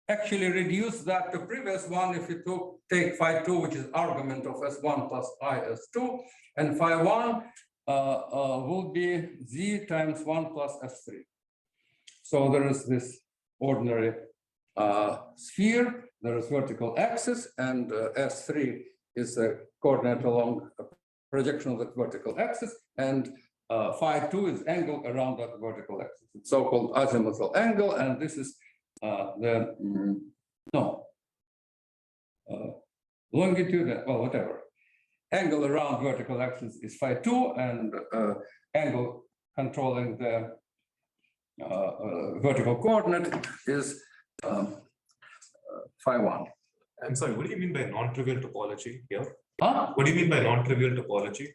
[SPEAKER 1] actually reduce that to previous one if you take phi2, which is argument of S1 plus I S2, and phi1 will be Z times 1 plus S3. So there is this ordinary sphere, there is vertical axis, and S3 is a coordinate along a projection of the vertical axis, and phi2 is angle around that vertical axis. It's so-called azimuthal angle, and this is longitude, well, whatever. Angle around vertical axis is phi2, and angle controlling the vertical coordinate is phi1.
[SPEAKER 5] I'm sorry, what do you mean by non-trivial topology here?
[SPEAKER 1] Huh?
[SPEAKER 5] What do you mean by non-trivial topology?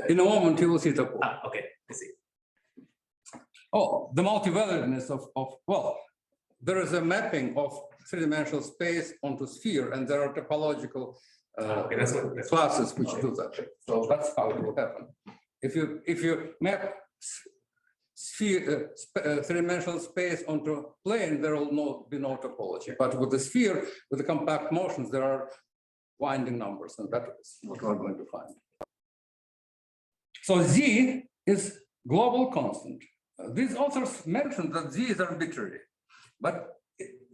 [SPEAKER 1] In a moment, you will see topology.
[SPEAKER 5] Okay, I see.
[SPEAKER 1] Oh, the multivaluedness of well, there is a mapping of three-dimensional space onto sphere, and there are topological
[SPEAKER 5] Okay, that's
[SPEAKER 1] classes which do that. So that's how it will happen. If you map sphere three-dimensional space onto plane, there will be no topology. But with the sphere, with the compact motions, there are winding numbers, and that is what we're going to find. So Z is global constant. These authors mentioned that Z is arbitrary, but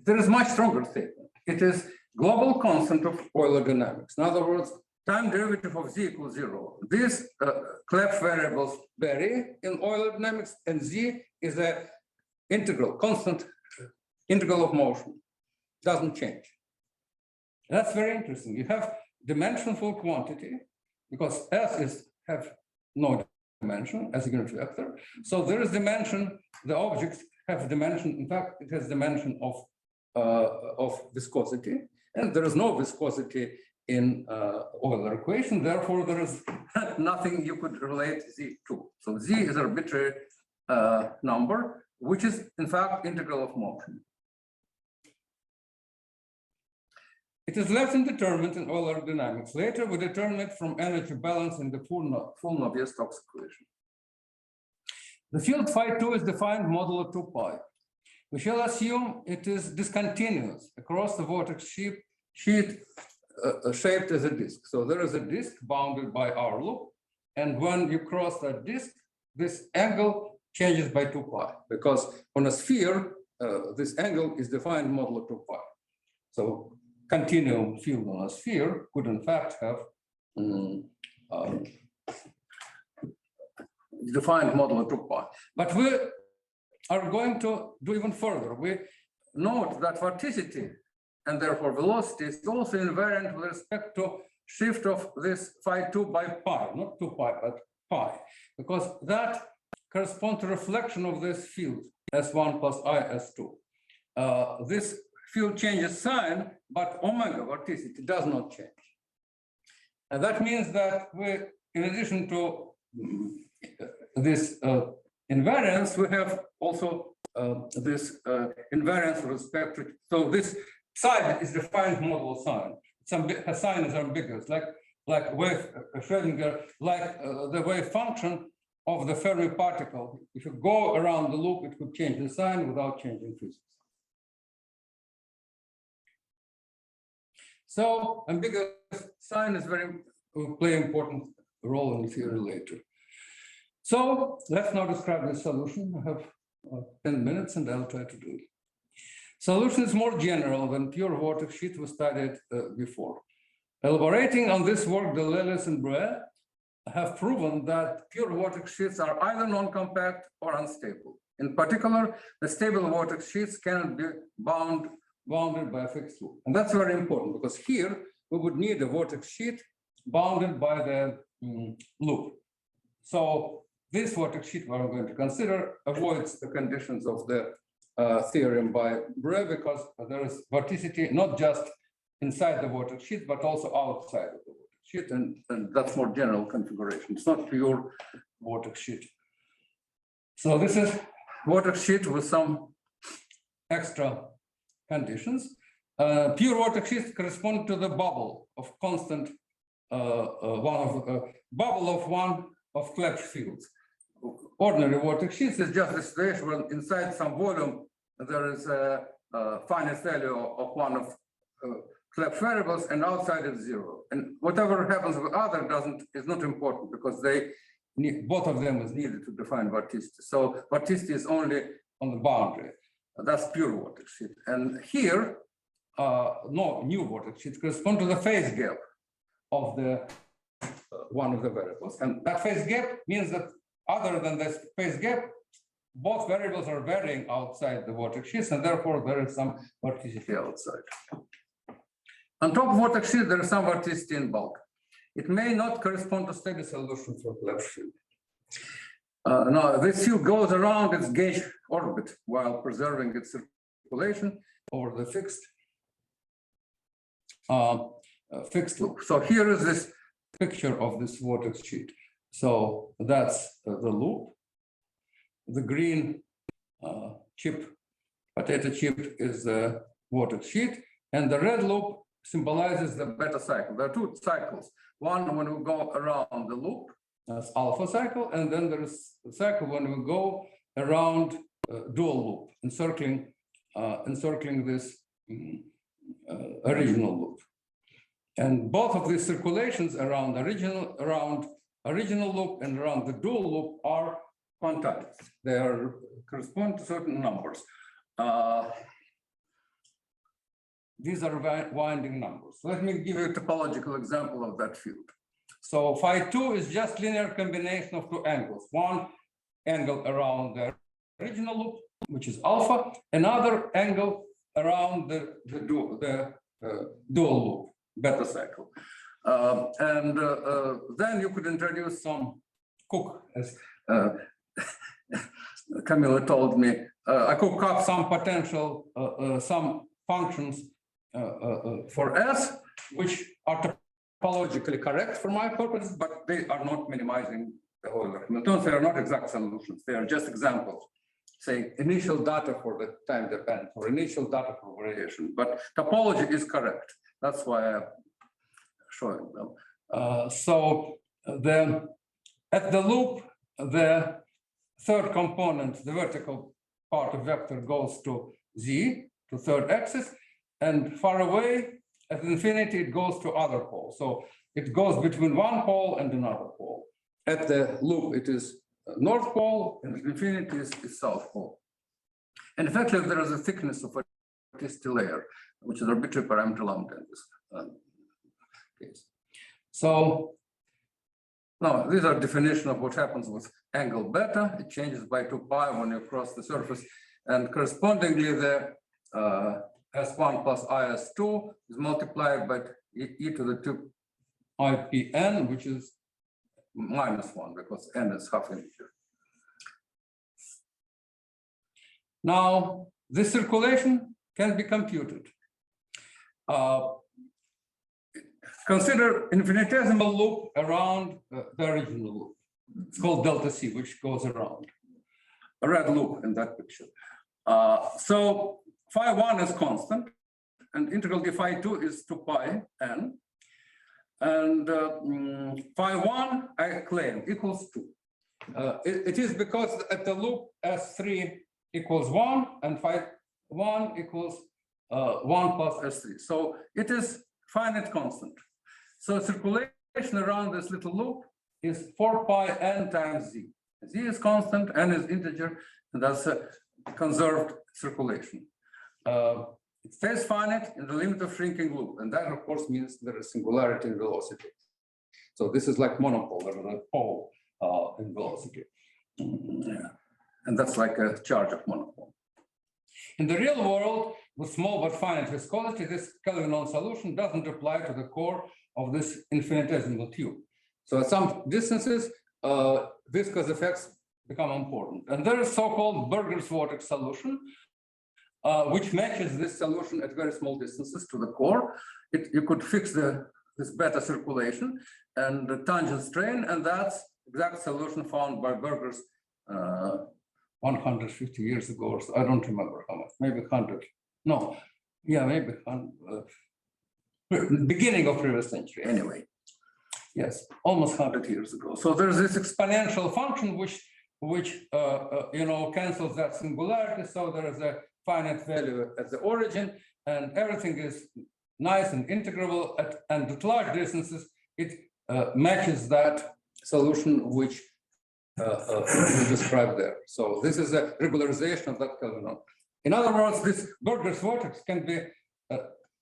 [SPEAKER 1] there is much stronger statement. It is global constant of Euler dynamics. In other words, time derivative of Z equals 0. These Cleft variables vary in Euler dynamics, and Z is an integral, constant integral of motion. Doesn't change. That's very interesting. You have dimensionful quantity because S have no dimension as a unit vector. So there is dimension, the objects have dimension. In fact, it has dimension of viscosity, and there is no viscosity in Euler equation. Therefore, there is nothing you could relate Z to. So Z is an arbitrary number, which is in fact integral of motion. It is left indeterminate in Euler dynamics. Later, we determine it from energy balance in the full Navier-Stokes equation. The field phi2 is defined modulo 2 pi. We shall assume it is discontinuous across the vortex sheet shaped as a disk. So there is a disk bounded by our loop, and when you cross that disk, this angle changes by 2 pi, because on a sphere, this angle is defined modulo 2 pi. So continuum field on a sphere could in fact have defined modulo 2 pi. But we are going to do even further. We note that vorticity and therefore velocity is also invariant with respect to shift of this phi2 by pi, not 2 pi, but pi, because that corresponds to reflection of this field S1 plus I S2. This field changes sign, but omega vorticity does not change. And that means that we, in addition to this invariance, we have also this invariance with respect to, so this side is defined model sign. A sign is ambiguous, like wave Schrödinger, like the wave function of the Fermi particle. If you go around the loop, it could change the sign without changing physics. So ambiguous sign is will play an important role in the theory later. So let's now describe the solution. I have 10 minutes and I'll try to do it. Solution is more general than pure vortex sheet we studied before. Elaborating on this work, Deleuze and Brouwer have proven that pure vortex sheets are either non-compact or unstable. In particular, the stable vortex sheets cannot be bounded by a fixed loop. And that's very important because here we would need a vortex sheet bounded by the loop. So this vortex sheet we're going to consider avoids the conditions of the theorem by Brouwer because there is vorticity not just inside the vortex sheet, but also outside of the vortex sheet. And that's more general configuration. It's not pure vortex sheet. So this is vortex sheet with some extra conditions. Pure vortex sheets correspond to the bubble of constant bubble of Cleft fields. Ordinary vortex sheets is just a situation where inside some volume there is a finite value of one of Cleft variables and outside is zero. And whatever happens with other is not important because both of them is needed to define vorticity. So vorticity is only on the boundary. That's pure vortex sheet. And here, no new vortex sheets correspond to the phase gap of the one of the variables. And that phase gap means that other than this phase gap, both variables are varying outside the vortex sheets, and therefore there is some vorticity outside. On top of vortex sheet, there is some vorticity in bulk. It may not correspond to steady solution for Cleft field. Now, this field goes around its gauge orbit while preserving its circulation over the fixed loop. So here is this picture of this vortex sheet. So that's the loop. The green potato chip is the vortex sheet, and the red loop symbolizes the beta cycle. There are two cycles. One when we go around the loop, that's alpha cycle, and then there is a cycle when we go around dual loop, encircling this original loop. And both of these circulations around original loop and around the dual loop are quantized. They correspond to certain numbers. These are winding numbers. Let me give you a topological example of that field. So phi 2 is just linear combination of two angles. One angle around the original loop, which is alpha, another angle around the dual loop, beta cycle. Then you could introduce some cook, as Camilla told me. I cook up some potential, some functions for S, which are topologically correct for my purposes, but they are not minimizing the Euler Hamiltonian. They are not exact solutions. They are just examples, say initial data for the time dependent or initial data for variation. But topology is correct. That's why I'm showing them. So at the loop, the third component, the vertical part of vector goes to Z, to third axis, and far away at infinity, it goes to other pole. So it goes between one pole and another pole. At the loop, it is north pole, and at infinity is south pole. And effectively, there is a thickness of a vorticity layer, which is arbitrary parameter lambda in this case. So now these are definition of what happens with angle beta. It changes by 2 pi when you cross the surface, and correspondingly the S1 plus IS2 is multiplied by e to the 2 IPN, which is -1 because n is half integer. Now, this circulation can be computed. Consider infinitesimal loop around the original loop. It's called delta C, which goes around. A red loop in that picture. So phi1 is constant, and integral d phi2 is 2 pi n. And phi1, I claim, equals 2. It is because at the loop S3 equals 1 and phi1 equals 1 plus S3. So it is finite constant. So circulation around this little loop is 4 pi n times z. Z is constant, n is integer, and that's a conserved circulation. It stays finite in the limit of shrinking loop, and that, of course, means there is singularity in velocity. So this is like monopole, there is a pole in velocity. And that's like a charge of monopole. In the real world, with small but finite viscosity, this Kelvinon solution doesn't apply to the core of this infinitesimal tube. So at some distances, viscous effects become important. And there is so-called Berger's vortex solution, which matches this solution at very small distances to the core. You could fix this beta circulation and the tangent strain, and that's exact solution found by Berger's 150 years ago, or so. I don't remember how much, maybe 100. No, yeah, maybe 100. Beginning of previous century, anyway. Yes, almost 100 years ago. So there's this exponential function which cancels that singularity. So there is a finite value at the origin, and everything is nice and integrable. And at large distances, it matches that solution which we described there. So this is a regularization of that Kelvinon. In other words, this Berger's vortex can be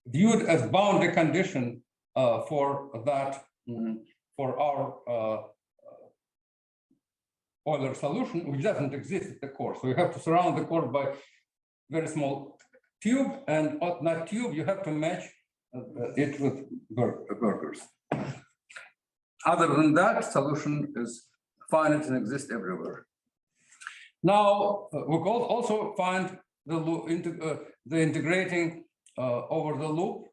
[SPEAKER 1] viewed as boundary condition for that, for our Euler solution, which doesn't exist at the core. So you have to surround the core by very small tube, and on that tube you have to match it with Berger's. Other than that, solution is finite and exists everywhere. Now we could also find the integrating over the loop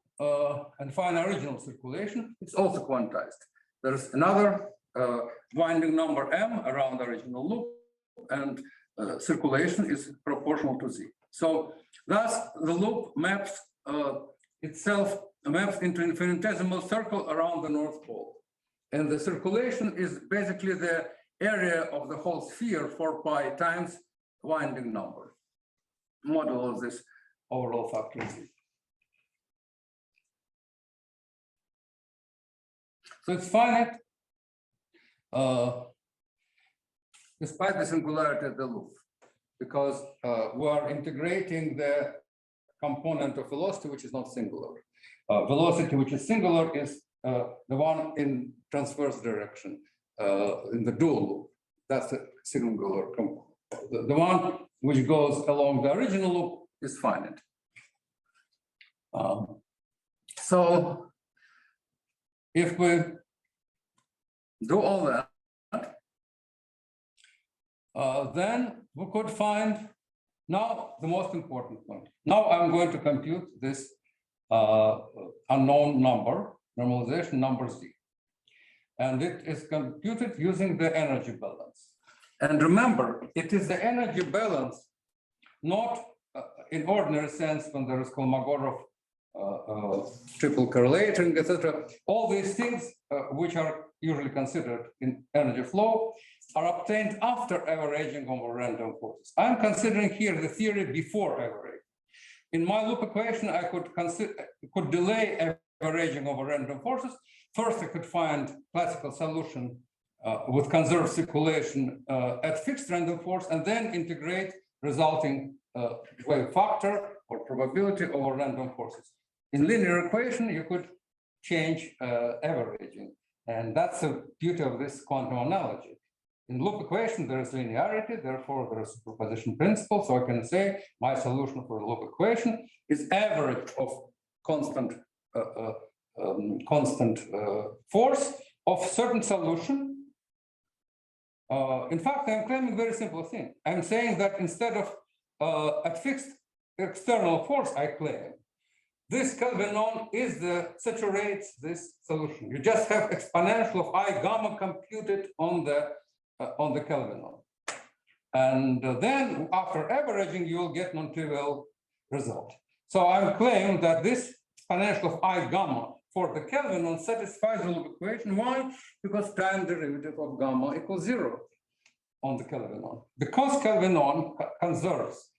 [SPEAKER 1] and find original circulation. It's also quantized. There's another winding number m around the original loop, and circulation is proportional to z. So thus the loop maps itself into infinitesimal circle around the North Pole. And the circulation is basically the area of the whole sphere, 4 pi times winding number, modulo of this overall factor z. So it's finite, despite the singularity of the loop, because we are integrating the component of velocity, which is not singular. Velocity, which is singular, is the one in transverse direction, in the dual loop. That's a singular component. The one which goes along the original loop is finite. So if we do all that, then we could find now the most important point. Now I'm going to compute this unknown number, normalization number z. And it is computed using the energy balance. And remember, it is the energy balance, not in ordinary sense when there is Kolmogorov triple correlating, etc. All these things, which are usually considered in energy flow, are obtained after averaging over random forces. I'm considering here the theory before averaging. In my loop equation, I could delay averaging over random forces. First, I could find classical solution with conserved circulation at fixed random force, and then integrate resulting wave factor or probability over random forces. In linear equation, you could change averaging, and that's the beauty of this quantum analogy. In loop equation, there is linearity, therefore there is superposition principle. So I can say my solution for the loop equation is average of constant force of certain solution. In fact, I'm claiming a very simple thing. I'm saying that instead of at fixed external force, I claim this Kelvinon saturates this solution. You just have exponential of I gamma computed on the Kelvinon. And then after averaging, you will get non-trivial result. So I claim that this exponential of I gamma for the Kelvinon satisfies the loop equation. Why? Because time derivative of gamma equals 0 on the Kelvinon. Because Kelvinon conserves,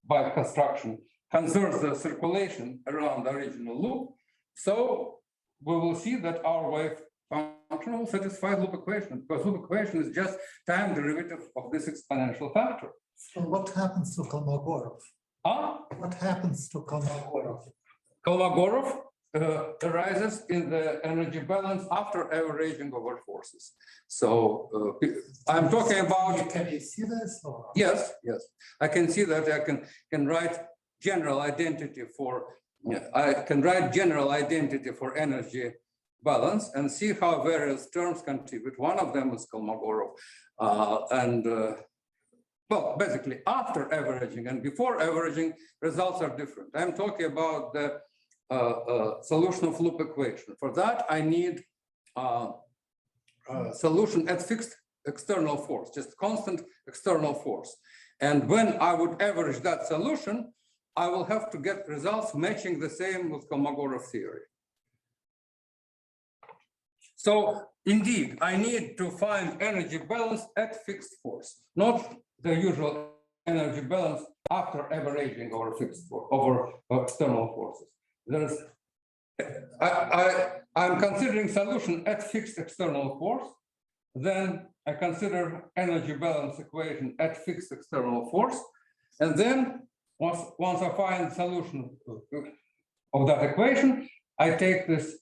[SPEAKER 1] by construction, conserves the circulation around the original loop, so we will see that our wave function will satisfy loop equation, because loop equation is just time derivative of this exponential factor.
[SPEAKER 4] So what happens to Kolmogorov? What happens to Kolmogorov?
[SPEAKER 1] Kolmogorov arises in the energy balance after averaging over forces. So I'm talking about.
[SPEAKER 4] Can you see this? Or?
[SPEAKER 1] Yes, I can see that. I can write general identity for. I can write general identity for energy balance and see how various terms contribute. One of them is Kolmogorov, well, basically after averaging and before averaging, results are different. I'm talking about the solution of loop equation. For that, I need solution at fixed external force, just constant external force. And when I would average that solution, I will have to get results matching the same with Kolmogorov theory. So indeed, I need to find energy balance at fixed force, not the usual energy balance after averaging over fixed force, over external forces. There's, I'm considering solution at fixed external force. Then I consider energy balance equation at fixed external force. And then once I find solution of that equation, I take this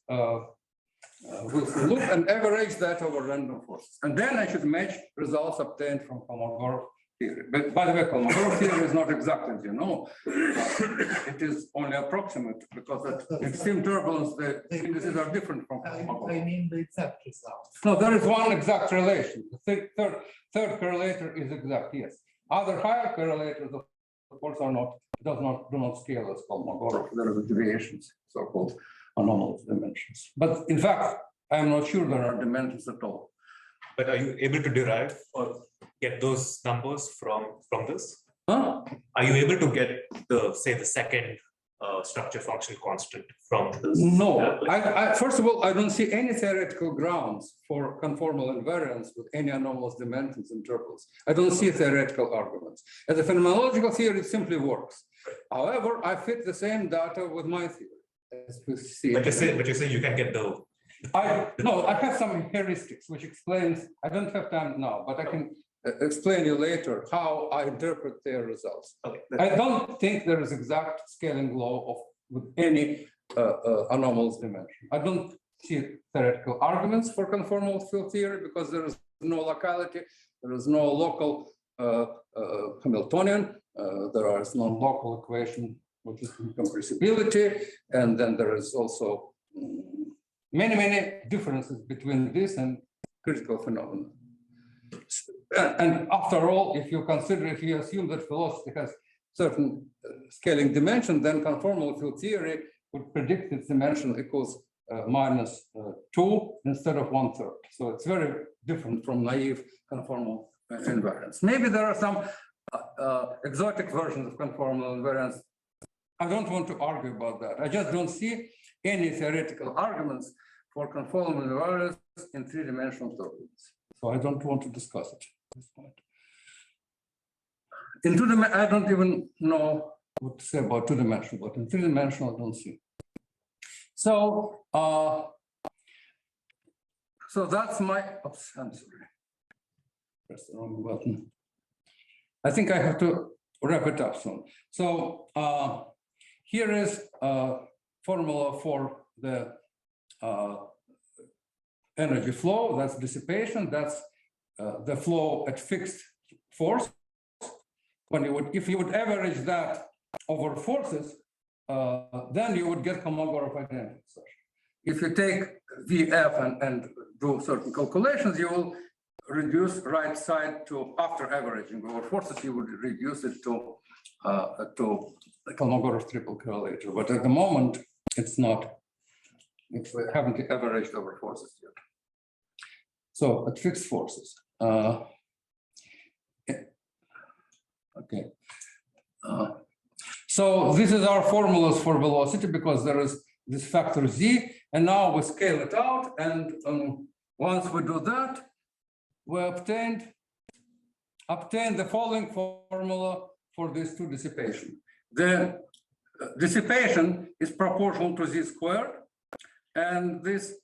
[SPEAKER 1] Wilson loop and average that over random forces. And then I should match results obtained from Kolmogorov theory. But by the way, Kolmogorov theory is not exact, as you know. It is only approximate because at extreme turbulence, the indices are different from Kolmogorov.
[SPEAKER 4] I mean the exact result.
[SPEAKER 1] No, there is one exact relation. The third correlator is exact, yes. Other higher correlators, of course, are not, do not scale as Kolmogorov. There are deviations, so-called anomalous dimensions. But in fact, I'm not sure there are dimensions at all.
[SPEAKER 5] But are you able to derive or get those numbers from this?
[SPEAKER 1] Huh?
[SPEAKER 5] Are you able to get the, say, the second structure function constant from this?
[SPEAKER 1] No, first of all, I don't see any theoretical grounds for conformal invariance with any anomalous dimensions in turbulence. I don't see theoretical arguments. As a phenomenological theory, it simply works. However, I fit the same data with my theory. But
[SPEAKER 5] you say you can get the.
[SPEAKER 1] No, I have some heuristics which explains. I don't have time now, but I can explain you later how I interpret their results.
[SPEAKER 5] Okay.
[SPEAKER 1] I don't think there is exact scaling law with any anomalous dimension. I don't see theoretical arguments for conformal field theory because there is no locality, there is no local Hamiltonian, there is no local equation which is incompressibility, and then there is also many differences between this and critical phenomena. And after all, if you assume that velocity has certain scaling dimension, then conformal field theory would predict its dimension equals -2 instead of 1/3. So it's very different from naive conformal invariance. Maybe there are some exotic versions of conformal invariance. I don't want to argue about that. I just don't see any theoretical arguments for conformal invariance in three-dimensional turbulence. So I don't want to discuss it at this point. In two-dimensional, I don't even know what to say about two-dimensional, but in three-dimensional, I don't see. So, so that's my, oops, I'm sorry. Press the wrong button. I think I have to wrap it up soon. So here is a formula for the energy flow, that's dissipation, that's the flow at fixed force. When you would, if you would average that over forces, then you would get Kolmogorov identity. If you take VF and do certain calculations, you will reduce right side to, after averaging over forces, you would reduce it to the Kolmogorov triple correlator. But at the moment, it's not. We haven't averaged over forces yet. So at fixed forces, Okay. So this is our formulas for velocity because there is this factor z, and now we scale it out, and once we do that, we obtain the following formula for these two dissipation. The dissipation is proportional to z squared, and this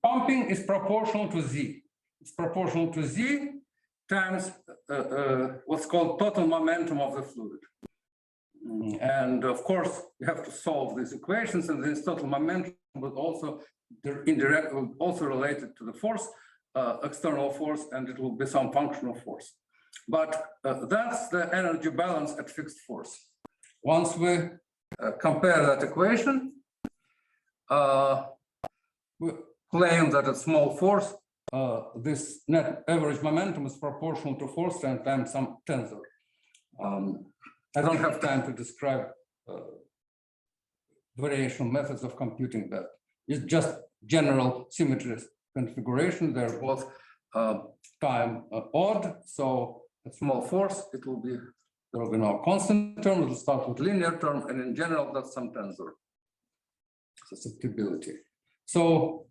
[SPEAKER 1] pumping is proportional to z. It's proportional to z times what's called total momentum of the fluid. And of course, you have to solve these equations, and this total momentum will also indirectly also related to the force, external force, and it will be some functional force. But that's the energy balance at fixed force. Once we compare that equation, we claim that at small force, this net average momentum is proportional to force times some tensor. I don't have time to describe variation methods of computing that. It's just general symmetry configuration. They're both time odd, so at small force, there will be no constant term. It will start with linear term, and in general, that's some tensor susceptibility. So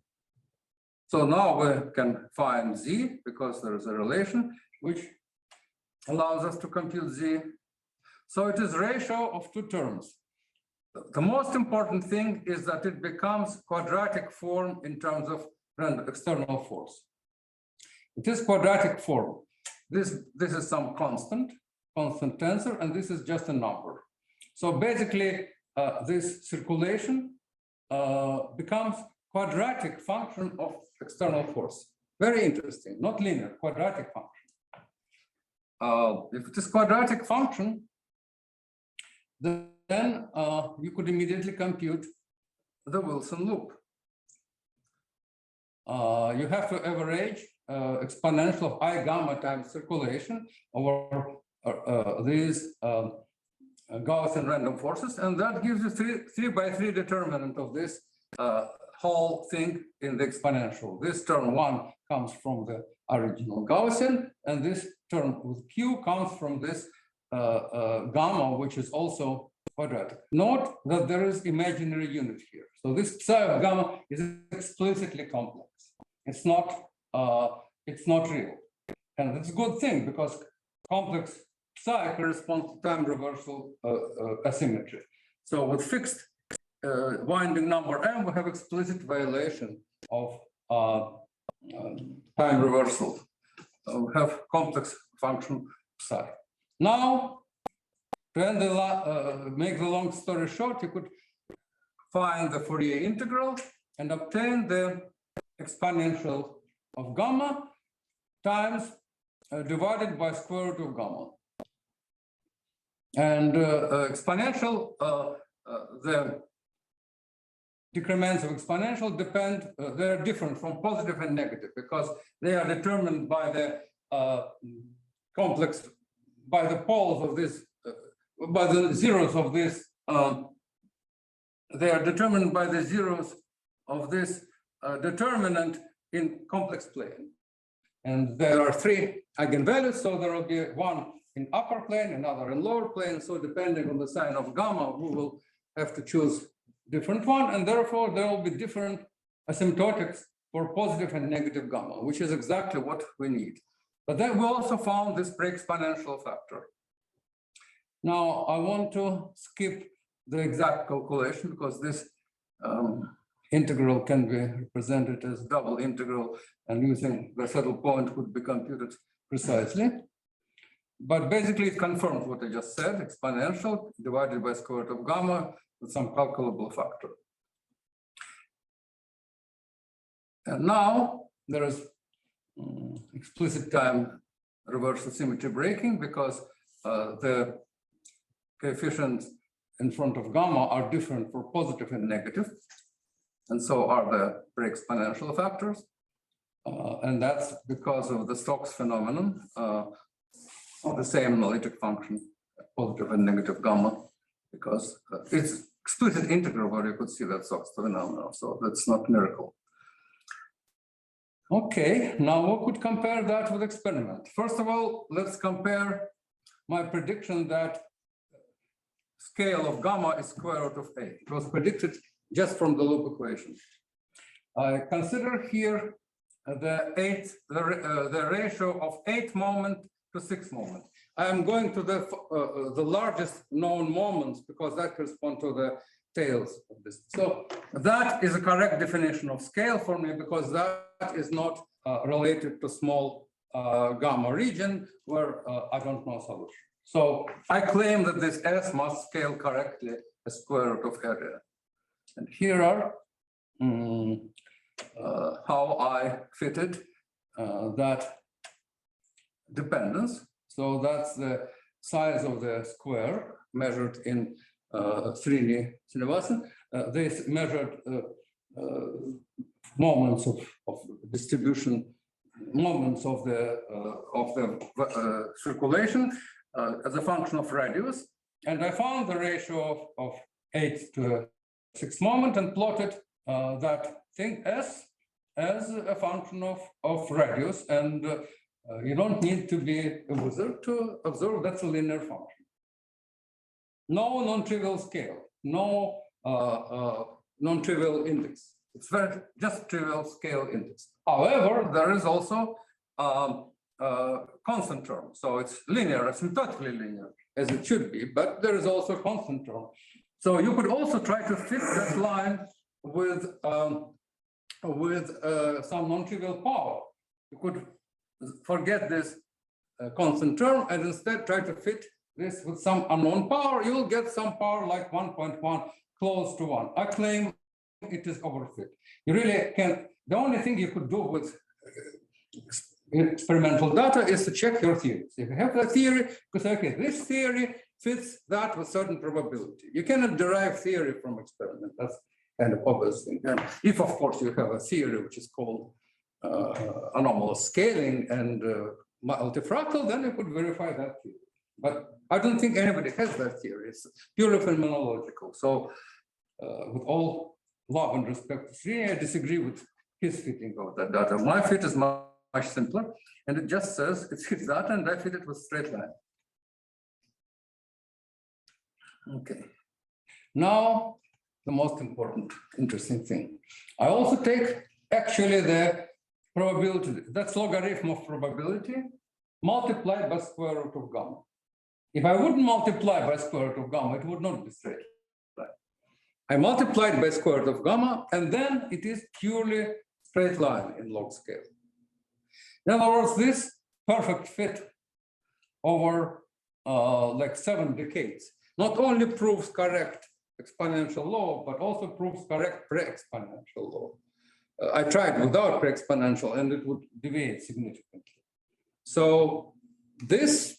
[SPEAKER 1] now we can find z because there is a relation which allows us to compute z. So it is ratio of two terms. The most important thing is that it becomes quadratic form in terms of external force. It is quadratic form. This is some constant tensor, and this is just a number. So basically, this circulation becomes quadratic function of external force. Very interesting, not linear, quadratic function. If it is quadratic function, then you could immediately compute the Wilson loop. You have to average exponential of I gamma times circulation over these Gaussian random forces, and that gives you 3 by 3 determinant of this whole thing in the exponential. This term 1 comes from the original Gaussian, and this term with q comes from this gamma, which is also quadratic. Note that there is imaginary unit here. So this psi of gamma is explicitly complex. It's not real. And it's a good thing because complex psi corresponds to time reversal asymmetry. So with fixed winding number m, we have explicit violation of time reversal. We have complex function psi. Now, to make the long story short, you could find the Fourier integral and obtain the exponential of gamma times divided by square root of gamma. And exponential, the decrements of exponential depend, they're different from positive and negative because they are determined by the complex, by the poles of this, by the zeros of this, they are determined by the zeros of this determinant in complex plane. And there are 3 eigenvalues, so there will be one in upper plane, another in lower plane. So depending on the sign of gamma, we will have to choose different one, and therefore there will be different asymptotics for positive and negative gamma, which is exactly what we need. But then we also found this pre-exponential factor. Now I want to skip the exact calculation because this integral can be represented as double integral, and using the saddle point could be computed precisely. But basically it confirms what I just said, exponential divided by square root of gamma with some calculable factor. And now there is explicit time reversal symmetry breaking because the coefficients in front of gamma are different for positive and negative, and so are the pre-exponential factors. And that's because of the Stokes phenomenon of the same analytic function, positive and negative gamma, because it's explicit integral where you could see that Stokes phenomenon, so that's not miracle. Okay, now we could compare that with experiment. First of all, let's compare my prediction that scale of gamma is square root of A. It was predicted just from the loop equation. I consider here the ratio of 8 moment to 6 moment. I am going to the largest known moments because that corresponds to the tails of this. So that is a correct definition of scale for me because that is not related to small gamma region where I don't know solution. So I claim that this S must scale correctly a square root of area. And here are how I fitted that dependence. So that's the size of the square measured in Srini Srinivasan. This measured moments of distribution, moments of the circulation as a function of radius. And I found the ratio of 8 to 6 moment and plotted that thing S as a function of radius. And you don't need to be a wizard to observe that's a linear function. No non-trivial scale, no non-trivial index. It's very just trivial scale index. However, there is also constant term. So it's linear, asymptotically linear, as it should be, but there is also a constant term. So you could also try to fit that line with some non-trivial power. You could forget this constant term and instead try to fit this with some unknown power. You'll get some power like 1.1 close to 1. I claim it is overfit. You really can, the only thing you could do with experimental data is to check your theories. If you have a theory, you say, okay, this theory fits that with certain probability. You cannot derive theory from experiment. That's kind of obvious thing. And if, of course, you have a theory which is called anomalous scaling and multifractal, then you could verify that theory. But I don't think anybody has that theory. It's purely phenomenological. So with all love and respect to Srini, I disagree with his fitting of that data. My fit is much simpler, and it just says it fits that, and I fit it with straight line. Okay. Now, the most important, interesting thing. I also take actually the probability, that's logarithm of probability, multiplied by square root of gamma. If I wouldn't multiply by square root of gamma, it would not be straight line. I multiplied by square root of gamma, and then it is purely straight line in log scale. In other words, this perfect fit over like 7 decades not only proves correct exponential law, but also proves correct pre-exponential law. I tried without pre-exponential, and it would deviate significantly. So this,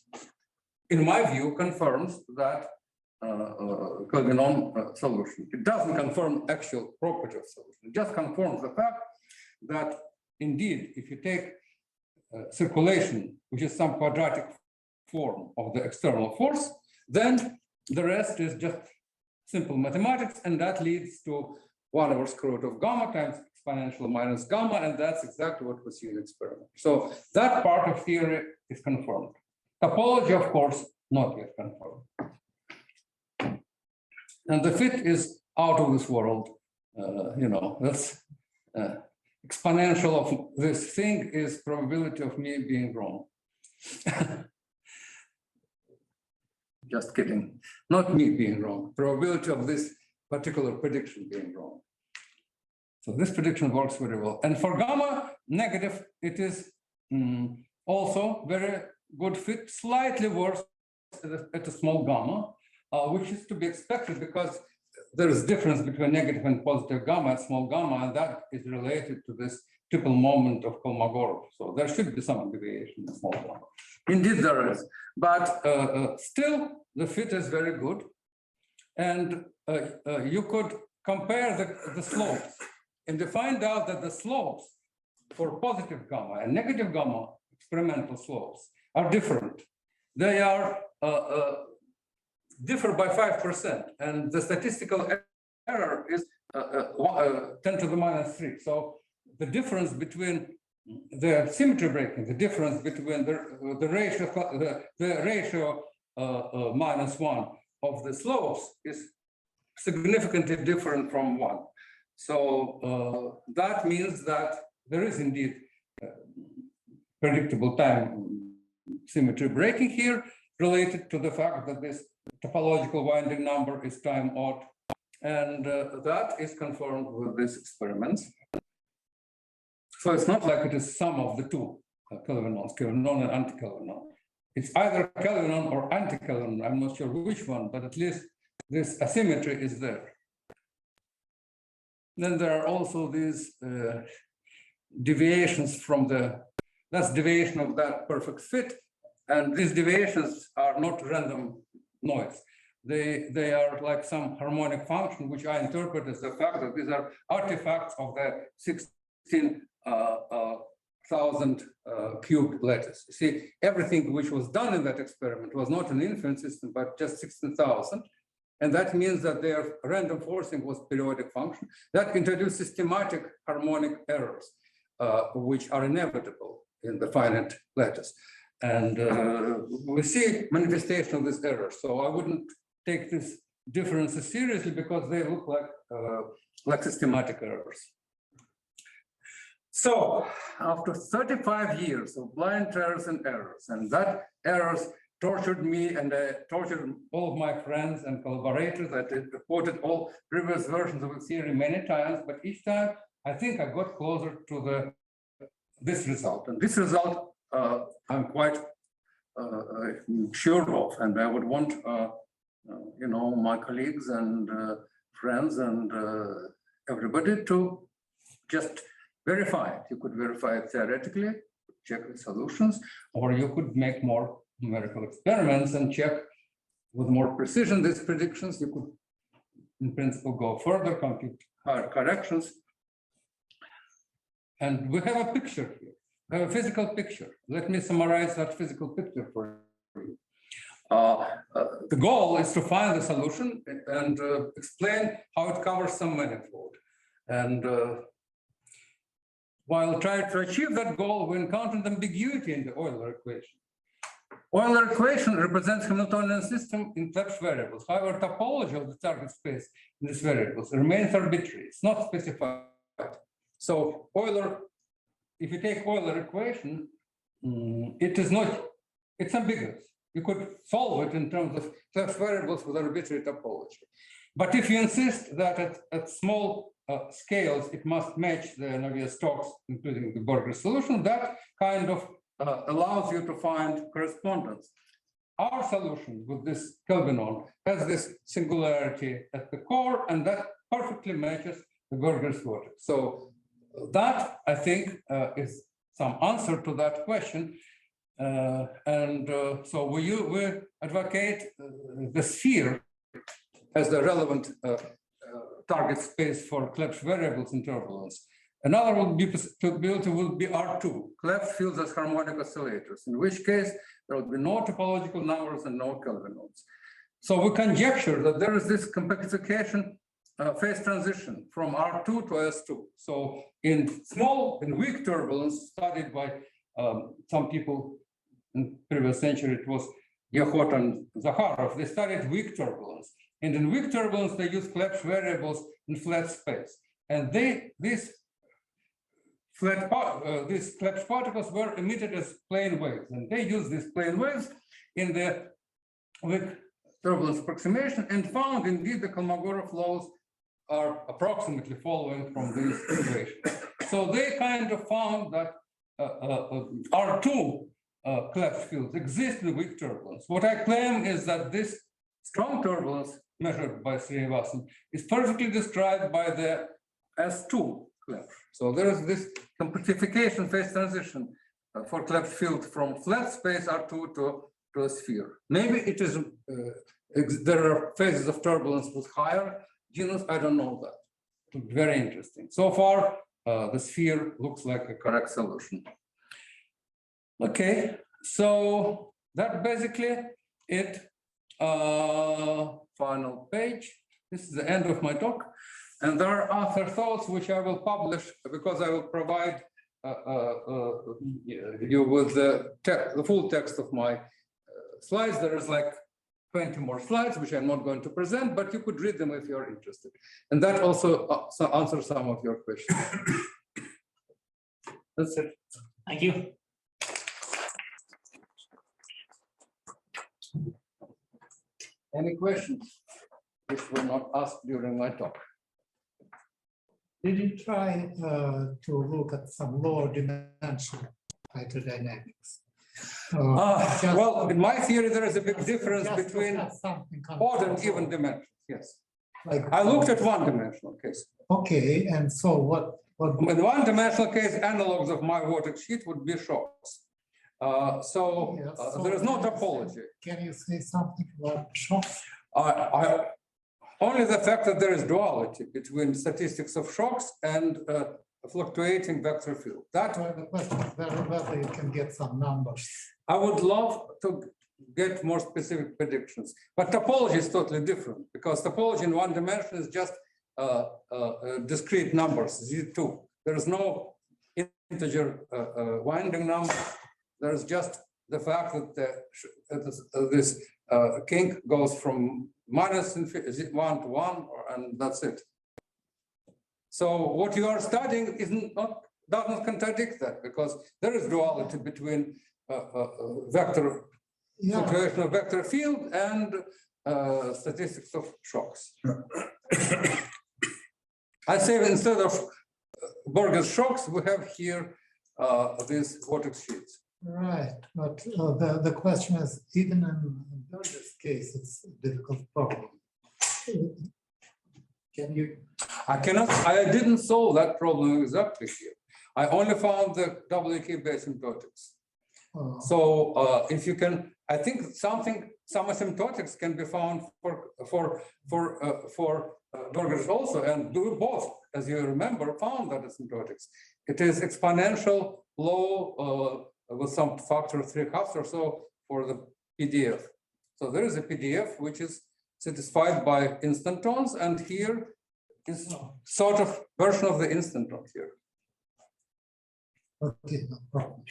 [SPEAKER 1] in my view, confirms that Kelvinon solution. It doesn't confirm actual property of solution. It just confirms the fact that indeed, if you take circulation, which is some quadratic form of the external force, then the rest is just simple mathematics, and that leads to 1 over square root of gamma times exponential minus gamma, and that's exactly what we see in experiment. So that part of theory is confirmed. Topology, of course, not yet confirmed. And the fit is out of this world. That's exponential of this thing is probability of me being wrong. Just kidding. Not me being wrong. Probability of this particular prediction being wrong. So this prediction works very well. And for gamma negative, it is also very good fit, slightly worse at a small gamma, which is to be expected because there is difference between negative and positive gamma at small gamma, and that is related to this triple moment of Kolmogorov. So there should be some deviation in small gamma. Indeed, there is. But still, the fit is very good. And you could compare the slopes. And you find out that the slopes for positive gamma and negative gamma experimental slopes are different. They are differ by 5%, and the statistical error is 10 to the minus 3. So the difference between the symmetry breaking, the difference between the ratio -1 of the slopes is significantly different from 1. So that means that there is indeed predictable time symmetry breaking here, related to the fact that this topological winding number is time odd, and that is confirmed with these experiments. So it's not like it is sum of the two Kelvinons, Kelvinon and anti-Kelvinon. It's either Kelvinon or anti-Kelvinon. I'm not sure which one, but at least this asymmetry is there. Then there are also these deviations from that's deviation of that perfect fit. And these deviations are not random noise. They are like some harmonic function, which I interpret as the fact that these are artifacts of the 16,000 cubed lattice. You see, everything which was done in that experiment was not an infinite system, but just 16,000. And that means that their random forcing was periodic function. That introduced systematic harmonic errors, which are inevitable in the finite lattice. And we see manifestation of this error. So I wouldn't take these differences seriously because they look like systematic errors. So after 35 years of blind trials and errors, and that errors tortured me and tortured all of my friends and collaborators. I reported all previous versions of the theory many times, but each time I think I got closer to this result. And this result I'm quite sure of, and I would want my colleagues and friends and everybody to just verify it. You could verify it theoretically, check the solutions, or you could make more numerical experiments and check with more precision these predictions. You could, in principle, go further, compute higher corrections. And we have a picture here. We have a physical picture. Let me summarize that physical picture for you. The goal is to find the solution and explain how it covers some manifold. And while trying to achieve that goal, we encountered ambiguity in the Euler equation. Euler equation represents Hamiltonian system in Cleft variables. However, topology of the target space in these variables remains arbitrary. It's not specified. So Euler, if you take Euler equation, it's ambiguous. You could solve it in terms of Cleft variables with arbitrary topology. But if you insist that at small scales, it must match the Navier-Stokes, including the Borger solution, that kind of allows you to find correspondence. Our solution with this Kelvinon has this singularity at the core, and that perfectly matches the Borger's vortex. So that, I think, is some answer to that question. So we advocate the sphere as the relevant target space for Cleft variables in turbulence. Another possibility will be R2, Cleft fields as harmonic oscillators, in which case there will be no topological numbers and no Kelvinons. So we conjecture that there is this compactification phase transition from R2 to S2. So in weak turbulence studied by some people in the previous century, it was Yahot and Zakharov, they studied weak turbulence. And in weak turbulence, they use Cleft variables in flat space. And these Cleft particles were emitted as plane waves. And they use these plane waves in the weak turbulence approximation and found indeed the Kolmogorov laws are approximately following from these equations. So they kind of found that R2 Cleft fields exist in weak turbulence. What I claim is that this strong turbulence measured by Srinivasan is perfectly described by the S2 Cleft. So there is this compactification phase transition for Cleft field from flat space R2 to a sphere. Maybe it is, there are phases of turbulence with higher genus, I don't know that. Very interesting. So far, the sphere looks like a correct solution. Okay, so that basically it. Final page. This is the end of my talk. And there are afterthoughts which I will publish because I will provide you with the full text of my slides. There is like 20 more slides, which I'm not going to present, but you could read them if you're interested. And that also answers some of your questions. That's it.
[SPEAKER 2] Thank you.
[SPEAKER 1] Any questions which were not asked during my talk?
[SPEAKER 4] Did you try to look at some lower dimension hydrodynamics?
[SPEAKER 1] Well, in my theory, there is a big difference between odd and even dimensions. Yes.
[SPEAKER 4] Like,
[SPEAKER 1] I looked at one-dimensional case.
[SPEAKER 4] okay, and so what
[SPEAKER 1] In the one-dimensional case, analogs of my vortex sheet would be shocks. So there is no topology.
[SPEAKER 4] Can you say something about shocks?
[SPEAKER 1] Only the fact that there is duality between statistics of shocks and fluctuating vector field. That
[SPEAKER 4] The question is whether you can get some numbers.
[SPEAKER 1] I would love to get more specific predictions, but topology is totally different because topology in one dimension is just discrete numbers, Z2. There is no integer winding number. There is just the fact that this kink goes from -1 to 1, and that's it. So what you are studying does not contradict that because there is duality between fluctuation of vector field and statistics of shocks. I say instead of Burger's shocks, we have here these vortex sheets.
[SPEAKER 4] Right, but the question is, even in Burger's case, it's a difficult problem. Can you?
[SPEAKER 1] I didn't solve that problem exactly here. I only found the WK asymptotics. So if you can, I think some asymptotics can be found for Burgers also, and do both, as you remember, found that asymptotics. It is exponential low with some factor 3/2 or so for the PDF. So there is a PDF which is satisfied by instantons, and here is sort of version of the instanton here.
[SPEAKER 4] Okay, no problem.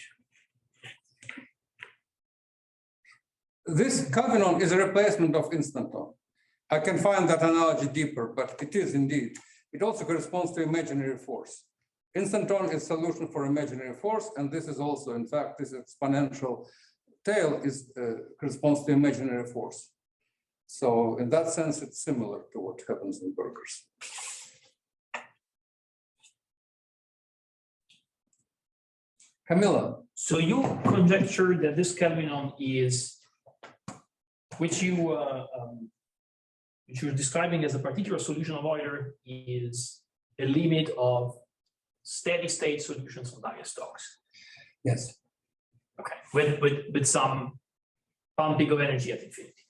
[SPEAKER 1] This Kelvinon is a replacement of instanton. I can find that analogy deeper, but it is indeed. It also corresponds to imaginary force. Instanton is solution for imaginary force, and this is also, in fact, this exponential tail corresponds to imaginary force. So in that sense, it's similar to what happens in Burgers. Camilla.
[SPEAKER 2] So you conjecture that this Kelvinon is, which you're describing as a particular solution of Euler, is a limit of steady state solutions of Navier-Stokes.
[SPEAKER 1] Yes.
[SPEAKER 2] Okay. With some pumping of energy at infinity.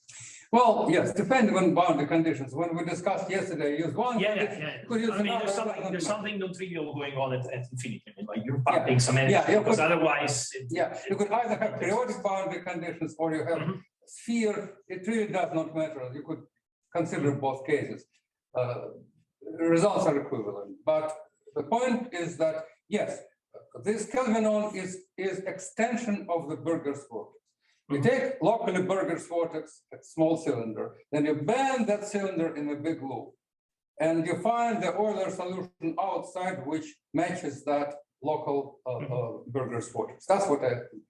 [SPEAKER 1] Well, yes, depending on boundary conditions. When we discussed yesterday, use one.
[SPEAKER 2] Yeah. I mean, there's something non-trivial going on at infinity. I mean, like you're pumping some energy because otherwise.
[SPEAKER 1] You could either have periodic boundary conditions or you have sphere. It really does not matter. You could consider both cases. Results are equivalent. But the point is that, yes, this Kelvinon is extension of the Burgers vortex. You take locally Burgers vortex, a small cylinder, then you bend that cylinder in a big loop, and you find the Euler solution outside which matches that local Burgers vortex. That's what I think.